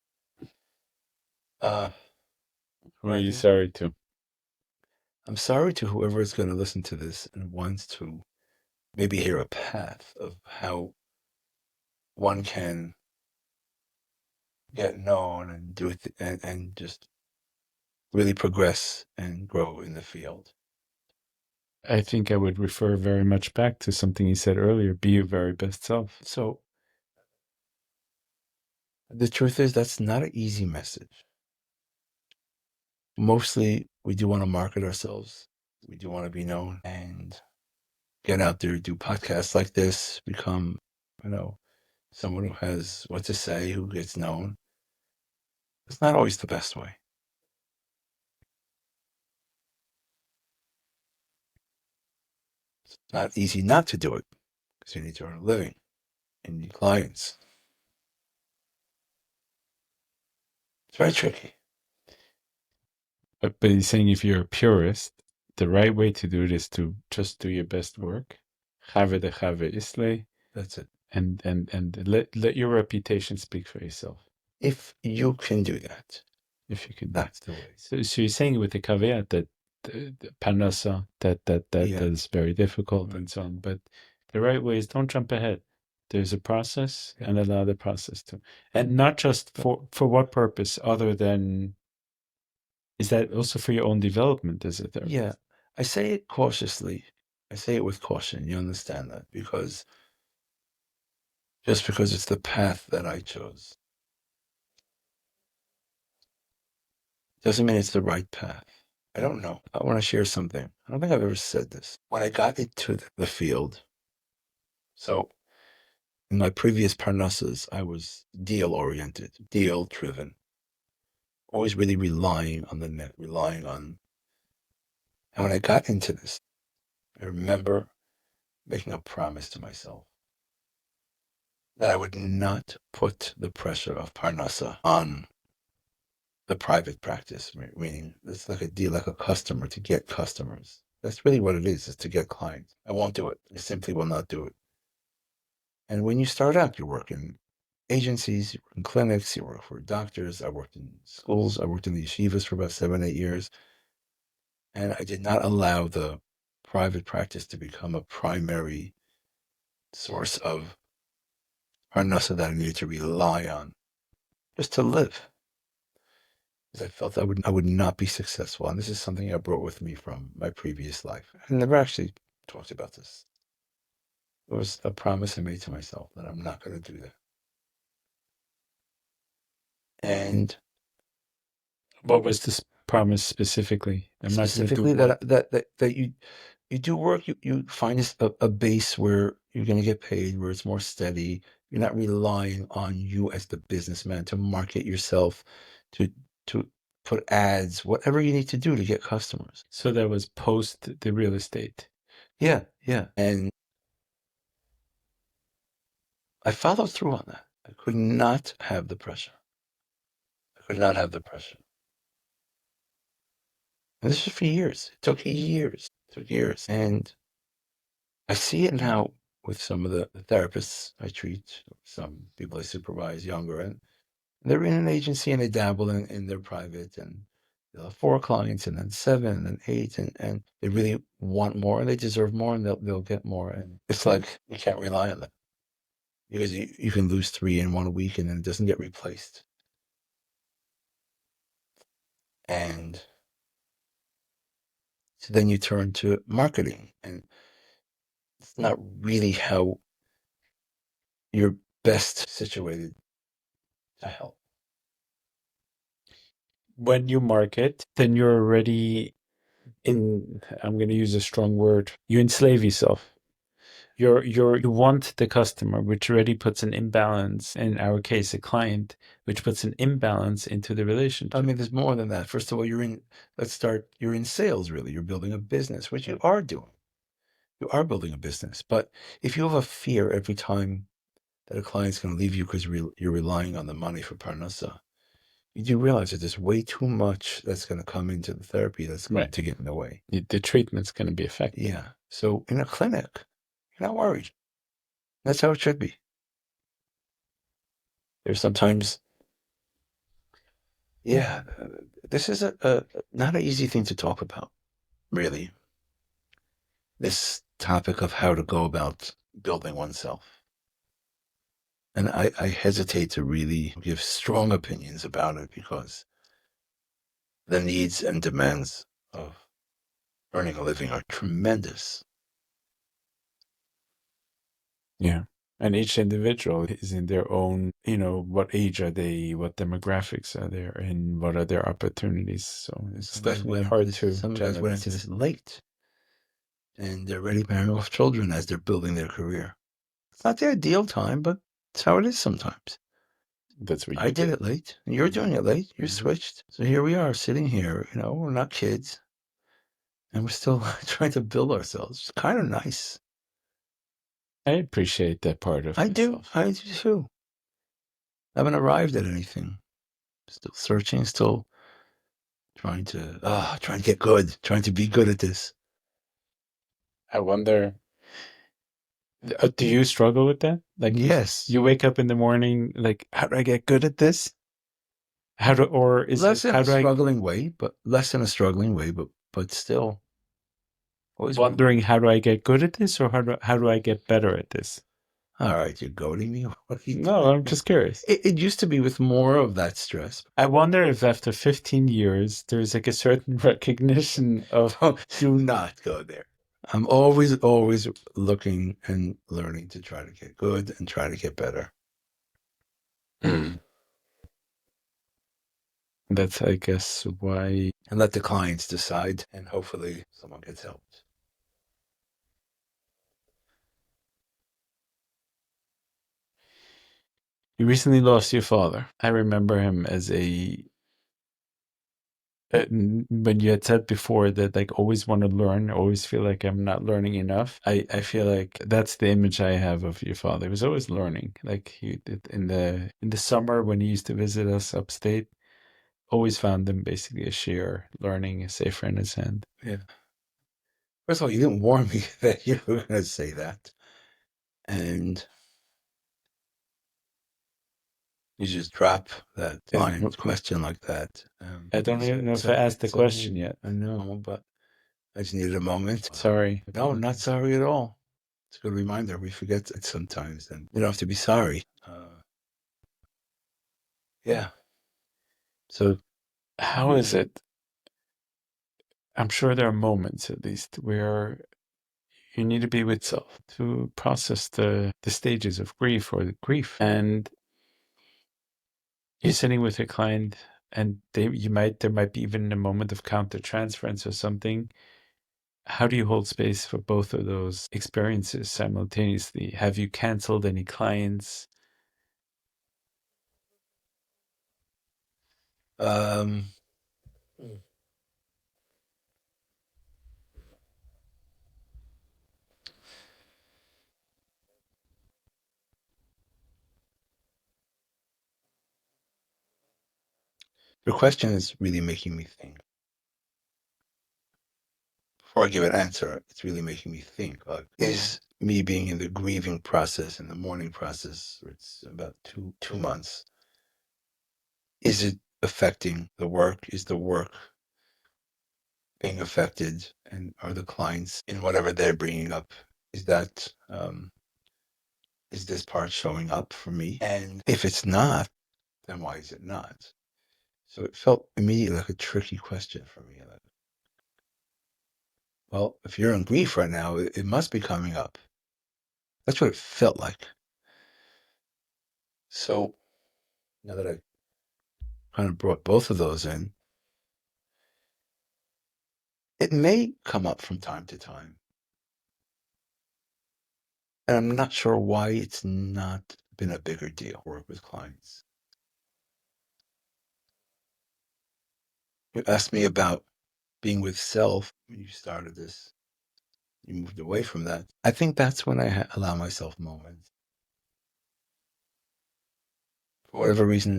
Who are you sorry to? I'm sorry to whoever is going to listen to this and wants to maybe hear a path of how one can get known and do it and just really progress and grow in the field. I think I would refer very much back to something you said earlier, be your very best self. So the truth is that's not an easy message. Mostly we do want to market ourselves. We do want to be known and get out there, do podcasts like this, become, someone who has what to say, who gets known. It's not always the best way. It's not easy not to do it because you need to earn a living and you need clients. It's very tricky. But he's saying if you're a purist, the right way to do it is to just do your best work. Chave de chave isle. That's it. And let your reputation speak for yourself. If you can do that. If you can. That's the way. So you're saying with the caveat that the parnasa, that is very difficult and so on. But the right way is don't jump ahead. There's a process and allow the process to. And not just for what purpose other than, is that also for your own development as a therapist? Yeah. I say it cautiously. I say it with caution. You understand that? Because just because it's the path that I chose doesn't mean it's the right path. I don't know. I want to share something. I don't think I've ever said this. When I got into the field, so in my previous parnassas, I was deal-oriented, deal-driven, always really relying on the net, and when I got into this, I remember making a promise to myself that I would not put the pressure of parnassa on the private practice, meaning it's like a deal, like a customer, to get customers. That's really what it is to get clients. I won't do it. I simply will not do it. And when you start out, you work in agencies, you work in clinics, you work for doctors. I worked in schools. I worked in the yeshivas for about 7-8 years. And I did not allow the private practice to become a primary source of parnassa that I needed to rely on just to live. Because I felt I would not be successful. And this is something I brought with me from my previous life. I never actually talked about this. It was a promise I made to myself that I'm not going to do that. And what was this promise specifically? I'm specifically not that you do work, you find a base where you're going to get paid, where it's more steady. You're not relying on you as the businessman to market yourself, to put ads, whatever you need to do to get customers. So that was post the real estate. Yeah. And I followed through on that. I could not have the pressure. And this was for years. It took years. And I see it now with some of the therapists I treat, some people I supervise younger, and they're in an agency and they dabble in their private, and they'll have 4 clients and then 7 and 8, and they really want more and they deserve more and they'll get more. And it's like you can't rely on that because you can lose 3 in 1 week and then it doesn't get replaced. And so then you turn to marketing, and it's not really how you're best situated to help. When you market, then you're already I'm going to use a strong word, you enslave yourself. You want the customer, which already puts an imbalance, in our case, a client, which puts an imbalance into the relationship. I mean, there's more than that. First of all, you're in sales, really. You're building a business, which you are doing. You are building a business. But if you have a fear every time that a client's going to leave you because you're relying on the money for parnasa, you do realize that there's way too much that's going to come into the therapy that's going to get in the way. The treatment's going to be affected. Yeah. So in a clinic, you're not worried. That's how it should be. There's sometimes, this is not an easy thing to talk about, really. This topic of how to go about building oneself. And I hesitate to really give strong opinions about it because the needs and demands of earning a living are tremendous. Yeah. And each individual is in their own, what age are they, what demographics are there, and what are their opportunities. So it's definitely hard to. Some guys went into this late, and they're already marrying off children as they're building their career. It's not the ideal time, but it's how it is sometimes. That's what I did it late, and you're doing it late. You're switched. So here we are sitting here, we're not kids, and we're still trying to build ourselves. It's kind of nice. I appreciate that part of myself. I do too. I haven't arrived at anything. Still searching, still trying to get good, trying to be good at this. I wonder, do you struggle with that? Like, yes. You wake up in the morning, like, how do I get good at this? Less in a struggling way, but still. Always wondering, how do I get good at this, or how do I get better at this? All right, you're goading me. No, I'm just curious. It used to be with more of that stress. I wonder if after 15 years, there's like a certain recognition of... Do not go there. I'm always looking and learning to try to get good and try to get better. That's, I guess, why... And let the clients decide, and hopefully someone gets helped. You recently lost your father. I remember him as when you had said before that, like, always want to learn, always feel like I'm not learning enough. I feel like that's the image I have of your father. He was always learning. Like, he did in the summer when he used to visit us upstate, always found him basically a shiur, learning, a sefer in his hand. Yeah. First of all, you didn't warn me that you were going to say that. And you just drop that line question like that. I don't even know if I asked the question yet. I know, but I just needed a moment. Sorry. No, not sorry at all. It's a good reminder. We forget it sometimes, and you don't have to be sorry. Yeah. So, how is it? I'm sure there are moments, at least, where you need to be with self to process the stages of grief or the grief. And you're sitting with a client, and there might be even a moment of countertransference or something. How do you hold space for both of those experiences simultaneously? Have you canceled any clients? Your question is really making me think. Before I give an answer, it's really making me think. Is me being in the grieving process, in the mourning process, it's about two months, is it affecting the work? Is the work being affected? And are the clients in whatever they're bringing up? Is that is this part showing up for me? And if it's not, then why is it not? So it felt immediately like a tricky question for me. Like, well, if you're in grief right now, it must be coming up. That's what it felt like. So now that I kind of brought both of those in, it may come up from time to time. And I'm not sure why it's not been a bigger deal to work with clients. You asked me about being with self when you started this. You moved away from that. I think that's when I allow myself moments. For whatever reason,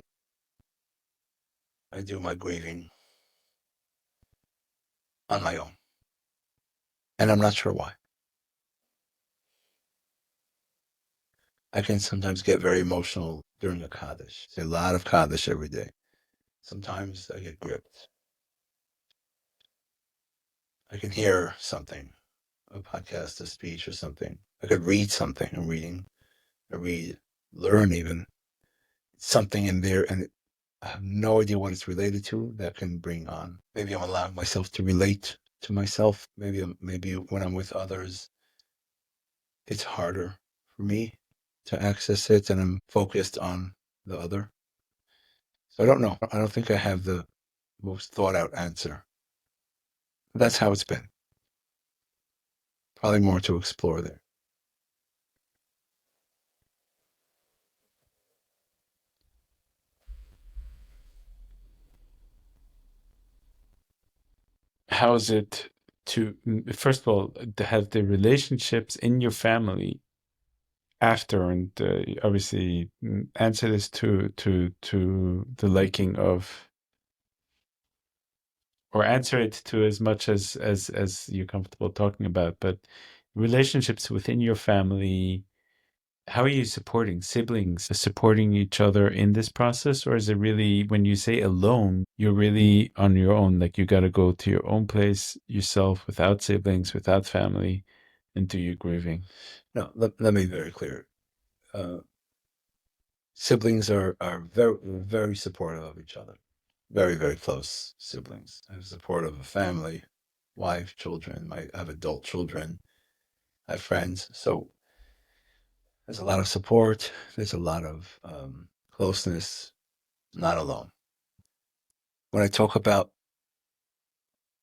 I do my grieving on my own. And I'm not sure why. I can sometimes get very emotional during a Kaddish. Say a lot of Kaddish every day. Sometimes I get gripped. I can hear something, a podcast, a speech or something. I could read something. I read, learn even something in there, and I have no idea what it's related to that can bring on. Maybe I'm allowing myself to relate to myself. Maybe when I'm with others, it's harder for me to access it, and I'm focused on the other. So I don't know. I don't think I have the most thought out answer. That's how it's been. Probably more to explore there. How is it to, first of all, to have the relationships in your family after, and obviously answer this to the liking of, or answer it to as much as you're comfortable talking about, but relationships within your family, how are you supporting siblings, supporting each other in this process? Or is it really, when you say alone, you're really on your own, like you got to go to your own place yourself without siblings, without family, and do your grieving? No, let me be very clear. Siblings are very, very supportive of each other. Very, very close siblings. I have support of a family, wife, children. I have adult children. I have friends. So there's a lot of support. There's a lot of closeness. Not alone. When I talk about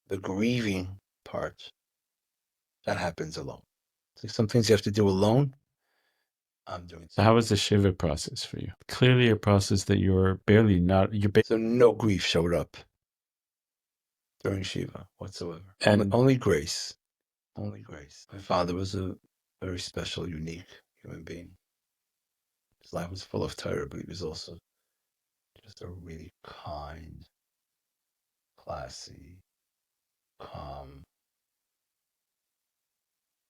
the grieving part, that happens alone. So some things you have to do alone. I'm doing. So how was the Shiva process for you? Clearly a process that you're barely not, So no grief showed up during Shiva whatsoever. and Only grace. Only grace. My father was a very special, unique human being. His life was full of terror, but he was also just a really kind, classy, calm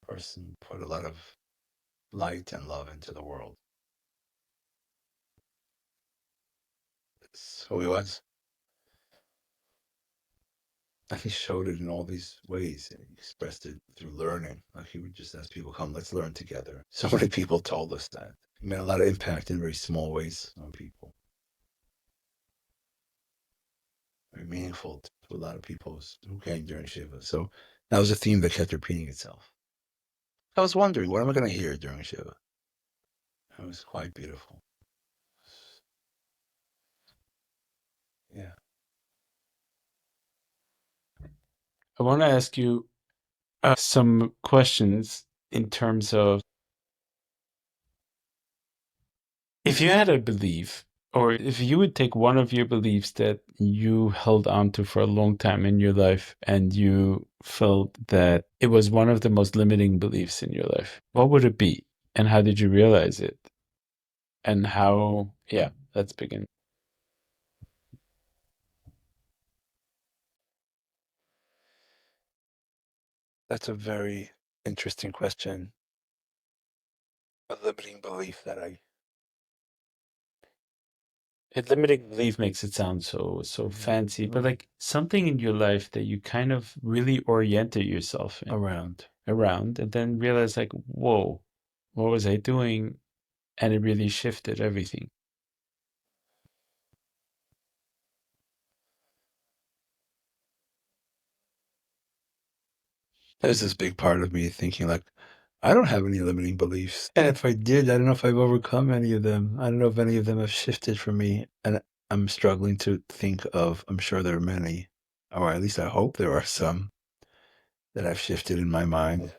person. Put a lot of light and love into the world. That's who he was. And he showed it in all these ways. And he expressed it through learning. Like he would just ask people, come, let's learn together. So many people told us that. He made a lot of impact in very small ways on people. Very meaningful to a lot of people who came during Shiva. So that was a theme that kept repeating itself. I was wondering, what am I going to hear during Shiva? It was quite beautiful. Yeah. I want to ask you some questions in terms of, if you had a belief, or if you would take one of your beliefs that you held on to for a long time in your life and you felt that it was one of the most limiting beliefs in your life, what would it be? And how did you realize it? And how, yeah, let's begin. That's a very interesting question. A limiting belief that A limiting belief makes it sound so fancy, but like something in your life that you kind of really oriented yourself around. around, and then realize like, whoa, what was I doing? And it really shifted everything. There's this big part of me thinking like, I don't have any limiting beliefs. And if I did, I don't know if I've overcome any of them. I don't know if any of them have shifted for me. And I'm struggling to think of, I'm sure there are many, or at least I hope there are some that I've shifted in my mind.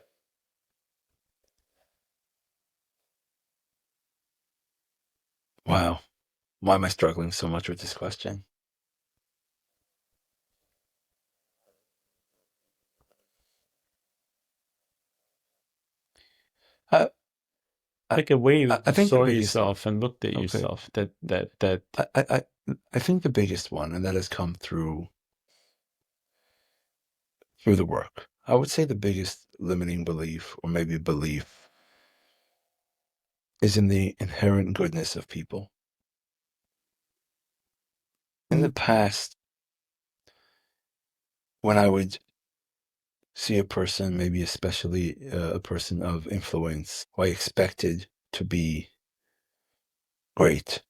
Wow. Why am I struggling so much with this question? I, Like a way you I think the saw biggest, yourself and looked at okay. yourself that I think the biggest one, and that has come through the work. I would say the biggest limiting belief, or maybe belief, is in the inherent goodness of people. In the past, when I would see a person, maybe especially a person of influence, who I expected to be great,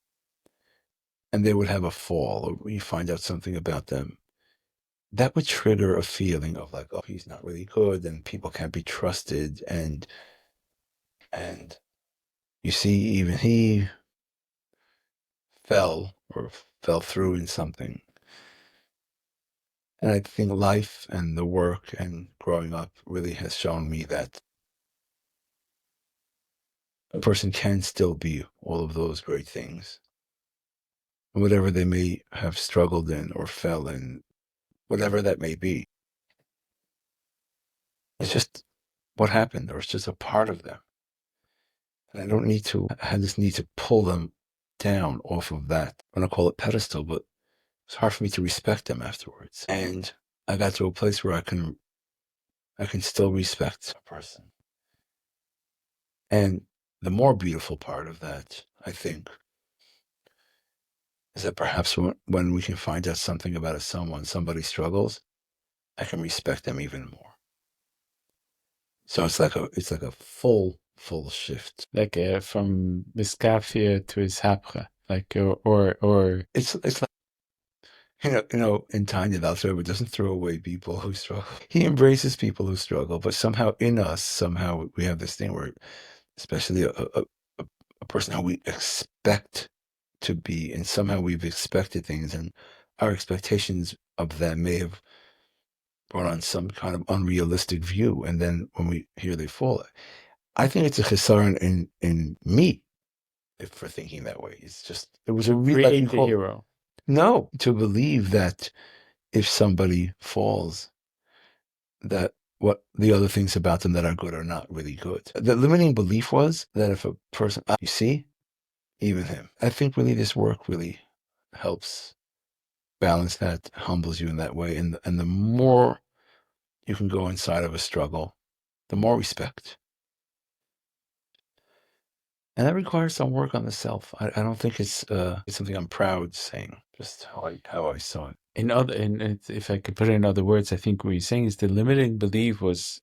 and they would have a fall, or you find out something about them, that would trigger a feeling of like, oh, he's not really good, and people can't be trusted, and you see, even he fell through in something. And I think life and the work and growing up really has shown me that a person can still be all of those great things. Whatever they may have struggled in or fell in, whatever that may be, it's just what happened, or it's just a part of them. And I just need to pull them down off of that. I don't call it pedestal, but it's hard for me to respect them afterwards. And I got to a place where I can still respect a person. And the more beautiful part of that, I think, is that perhaps when we can find out something about somebody struggles, I can respect them even more. So it's like a full shift. like from Miskafia to his Hapra, like or It's like, in Tanya, the Alter doesn't throw away people who struggle. He embraces people who struggle, but somehow in us, we have this thing where, especially a person who we expect to be, and somehow we've expected things, and our expectations of them may have brought on some kind of unrealistic view, and then when we hear they fall, I think it's a chesaron in me for thinking that way. It was a real, like you create the call, hero. no, to believe that if somebody falls, that what the other things about them that are good are not really good. The limiting belief was that if a person, you see, even him, I think really this work really helps balance that, humbles you in that way. And the more you can go inside of a struggle, the more respect. And that requires some work on the self. I don't think it's something I'm proud saying, just how I saw it. If I could put it in other words, I think what you're saying is the limiting belief was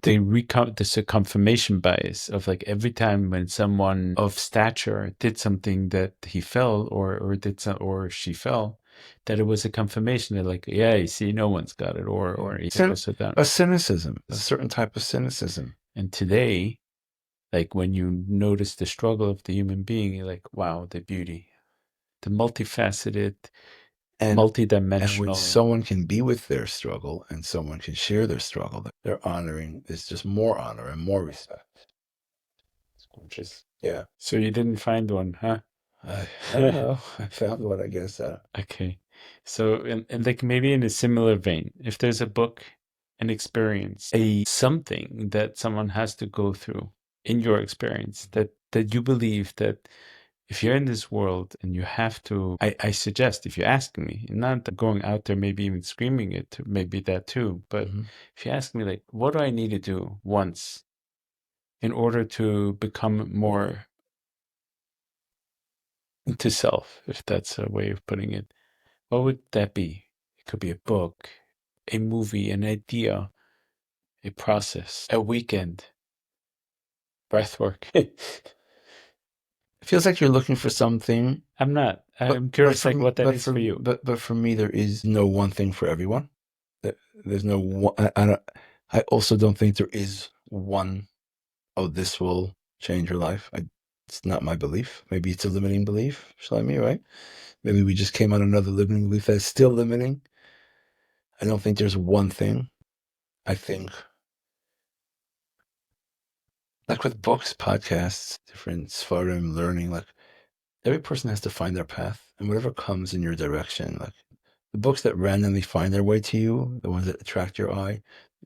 this a confirmation bias of like every time when someone of stature did something that he fell or she fell, that it was a confirmation that like, yeah, you see, no one's got it, or also down. A cynicism, a certain type of cynicism. And today, like when you notice the struggle of the human being, you're like, wow, the beauty, the multifaceted, And multidimensional. when someone can be with their struggle and someone can share their struggle, they're honoring. There's just more honor and more respect. It's gorgeous. Yeah. So you didn't find one, huh? I don't know. I found one, I guess. Okay. So, and like maybe in a similar vein, if there's a book, an experience, something that someone has to go through in your experience that you believe that if you're in this world and you have to, I suggest, if you ask me, not going out there, maybe even screaming it, maybe that too, but if you ask me, like, what do I need to do once in order to become more into self, if that's a way of putting it, what would that be? It could be a book, a movie, an idea, a process, a weekend, breath work. It feels like you're looking for something. I'm not. I'm curious, like, what that is for you. But for me, there is no one thing for everyone. There's no one. I also don't think there is one. Oh, this will change your life. It's not my belief. Maybe it's a limiting belief, Shlomo, right? Maybe we just came on another limiting belief that's still limiting. I don't think there's one thing. I think, like with books, podcasts, different Sfarim, learning, like every person has to find their path, and whatever comes in your direction, like the books that randomly find their way to you, the ones that attract your eye,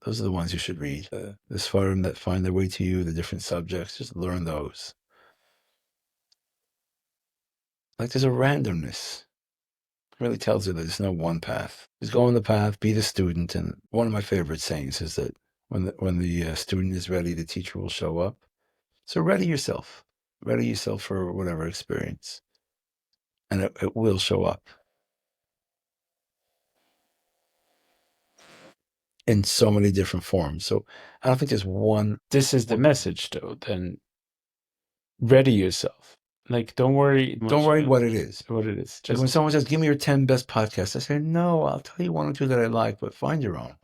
those are the ones you should read. The Sfarim that find their way to you, the different subjects, just learn those. Like there's a randomness. It really tells you that there's no one path. Just go on the path, be the student. And one of my favorite sayings is that when the student is ready, the teacher will show up. So ready yourself. Ready yourself for whatever experience. And it will show up. In so many different forms. So I don't think there's one. This is the message, though. Then ready yourself. Like, don't worry. Don't worry what it is. What it is. Just when someone says, give me your 10 best podcasts, I say, no, I'll tell you one or two that I like, but find your own.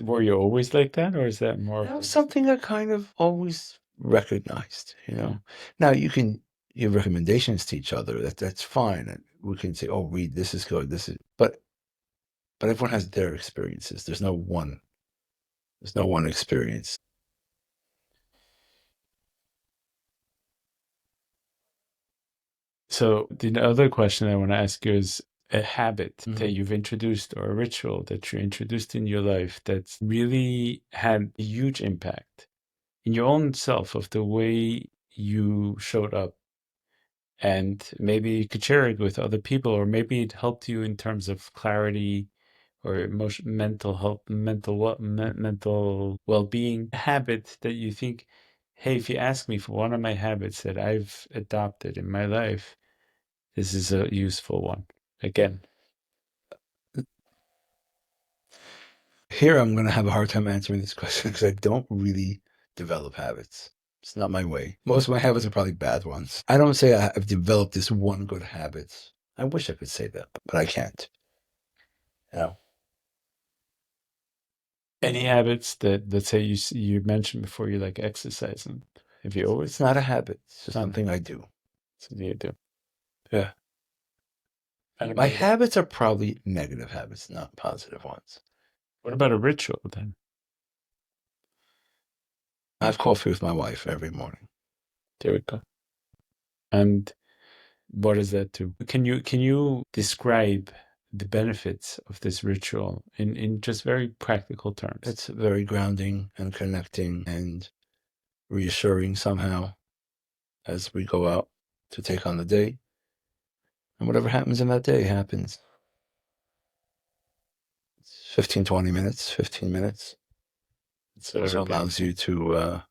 Were you always like that, or is that more? That was something I kind of always recognized, Now you can give recommendations to each other. That's fine. And we can say, oh, read, this is good. But everyone has their experiences. There's no one experience. So the other question I want to ask you is a habit that you've introduced or a ritual that you introduced in your life that's really had a huge impact in your own self of the way you showed up. And maybe you could share it with other people, or maybe it helped you in terms of clarity or mental health, mental well-being. A habit that you think, hey, if you ask me for one of my habits that I've adopted in my life, this is a useful one. Again, here I'm going to have a hard time answering this question because I don't really develop habits. It's not my way. Most of my habits are probably bad ones. I don't say I've developed this one good habit. I wish I could say that, but I can't. Any habits that, let's say, you mentioned before, you like exercising. Have you always? It's not a habit. It's just something I do. Something you do. Yeah. My habits are probably negative habits, not positive ones. What about a ritual then? I have coffee with my wife every morning. There we go. And what does that do? Can you describe the benefits of this ritual in just very practical terms? It's very grounding and connecting and reassuring somehow as we go out to take on the day. And whatever happens in that day happens. It's 15 minutes. So it allows you to,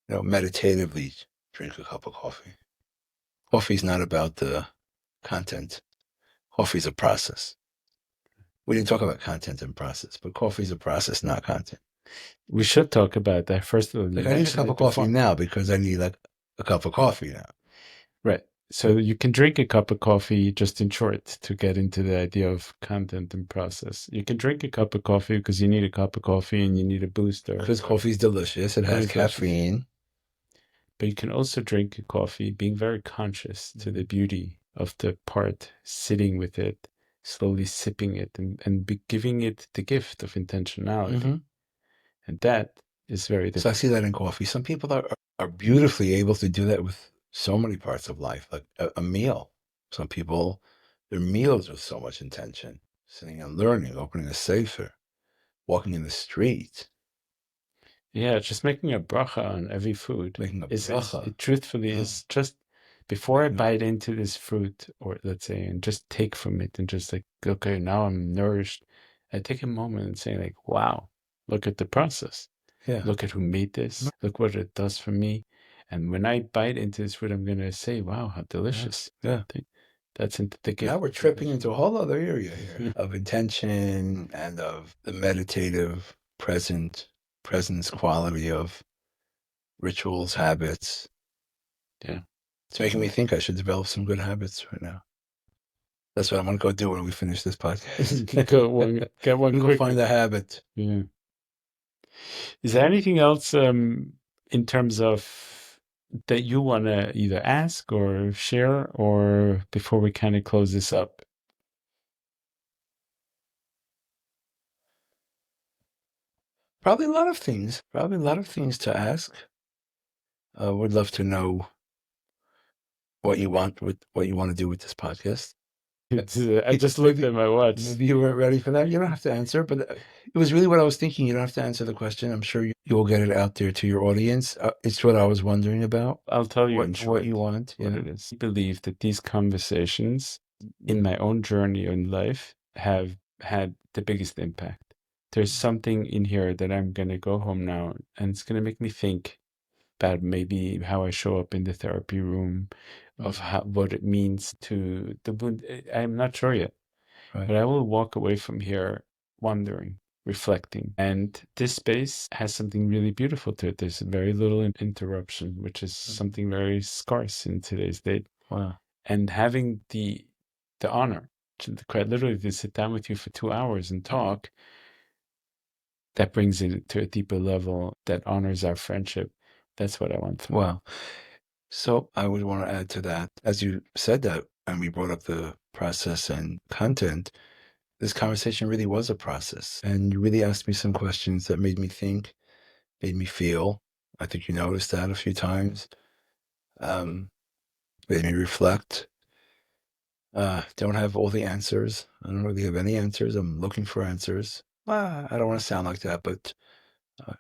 meditatively drink a cup of coffee. Coffee's not about the content. Coffee's a process. We didn't talk about content and process, but coffee's a process, not content. We should talk about that first. I need a cup of coffee now because I need like a cup of coffee now. Right. So you can drink a cup of coffee, just in short, to get into the idea of content and process. You can drink a cup of coffee because you need a cup of coffee and you need a booster. Because coffee's delicious. It has caffeine. But you can also drink a coffee being very conscious to the beauty of the part, sitting with it, slowly sipping it, and giving it the gift of intentionality. And that is very different. So I see that in coffee. Some people are beautifully able to do that with so many parts of life, like a meal. Some people, their meals with so much intention, sitting and learning, opening a sefer, walking in the street. Yeah, just making a bracha on every food Making a is bracha. it truthfully Yeah. is just before I Yeah. bite into this fruit, or let's say, and just take from it and just like, okay, now I'm nourished. I take a moment and say like, wow, look at the process. Yeah. Look at who made this. Look what it does for me. And when I bite into this food, I'm gonna say, wow, how delicious. Yeah. That's into the gift. Now we're tripping into a whole other area here Yeah. of intention and of the meditative presence quality of rituals, habits. Yeah. It's making me think I should develop some good habits right now. That's what I'm gonna go do when we finish this podcast. Get one Go quick. find a habit. Yeah. Is there anything else in terms of that you want to either ask or share, or before we kind of close this up? Probably a lot of things. Probably a lot of things to ask. Would love to know what you want with what you want to do with this podcast. I just looked at my watch. Maybe you weren't ready for that. You don't have to answer, but it was really what I was thinking. You don't have to answer the question. I'm sure you will get it out there to your audience. It's what I was wondering about. I'll tell you in What short you want. what Yeah. it is. I believe that these conversations in my own journey in life have had the biggest impact. There's something in here that I'm going to go home now, and it's going to make me think about maybe how I show up in the therapy room, of how, what it means to the wound. I'm not sure yet, Right. but I will walk away from here wondering, reflecting. And this space has something really beautiful to it. There's very little interruption, which is something very scarce in today's date. Wow. And having the honor quite literally to sit down with you for 2 hours and talk, that brings it to a deeper level that honors our friendship. That's what I want from it. Wow. So I would want to add to that, as you said that, and we brought up the process and content, this conversation really was a process. And you really asked me some questions that made me think, made me feel. I think you noticed that a few times. Made me reflect. Don't have all the answers. I don't really have any answers. I'm looking for answers. I don't want to sound like that, but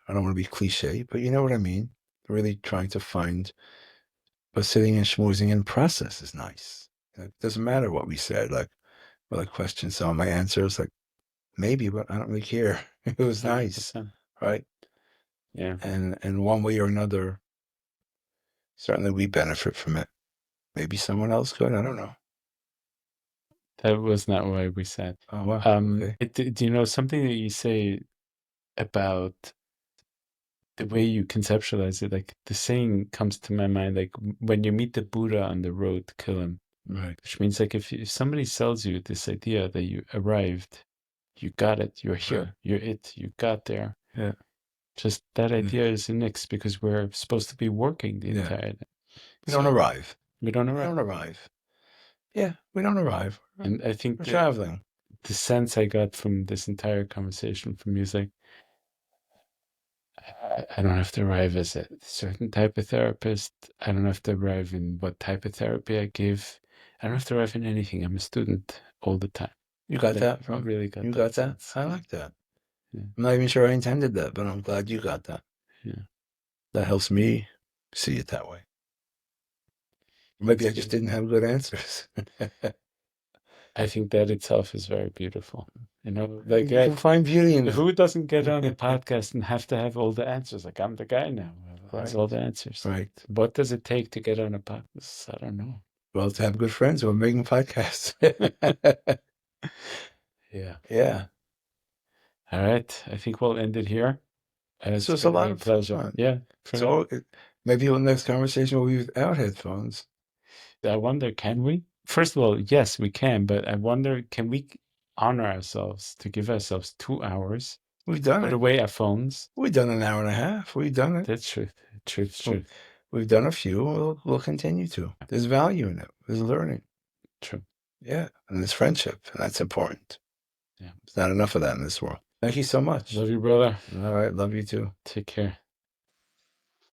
I don't want to be cliche, but you know what I mean? Really trying to find, but sitting and schmoozing in process is nice. It doesn't matter what we said. Like, well, I questioned some of my answers, like, maybe, but I don't really care. It was nice, 100%. right? Yeah. And one way or another, certainly we benefit from it. Maybe someone else could. I don't know. That was not what we said. Oh, wow. Okay. Do you know something that you say about the way you conceptualize it? Like the saying comes to my mind, like when you meet the Buddha on the road, kill him. Right. Which means like if somebody sells you this idea that you arrived, you got it, you're here, Right. you're it, you got there. Yeah. Just that idea is a nix because we're supposed to be working the entire day. We don't arrive. We don't We arrive. don't arrive. Yeah, we don't arrive. And I think We're that traveling. the sense I got from this entire conversation from you is like, I don't have to arrive as a certain type of therapist. I don't have to arrive in what type of therapy I give. I don't have to arrive in anything. I'm a student all the time. You got Like, that? I really got You that got that? sense. I like that. Yeah. I'm not even sure I intended that, but I'm glad you got that. Yeah. That helps me see it that way. Maybe I just didn't have good answers. I think that itself is very beautiful. You know, You like can find beauty in it. who doesn't get on a podcast and have to have all the answers? Like I'm the guy now. Has Right. all the answers. Right. What does it take to get on a podcast? I don't know. Well, to have good friends who are making podcasts. Yeah. Yeah. All right. I think we'll end it here. And This was a lot been of pleasure. fun. Yeah. So maybe the next conversation will be without headphones. I wonder, can we? First of all, yes, we can, but I wonder, can we honor ourselves to give ourselves 2 hours, We've done put it. away our phones? We've done an hour and a half. We've done it. That's truth. Truth. We've done a few. We'll continue to. There's value in it. There's learning. True. Yeah. And there's friendship. And that's important. Yeah. There's not enough of that in this world. Thank you so much. Love you, brother. All right. Love you too. Take care.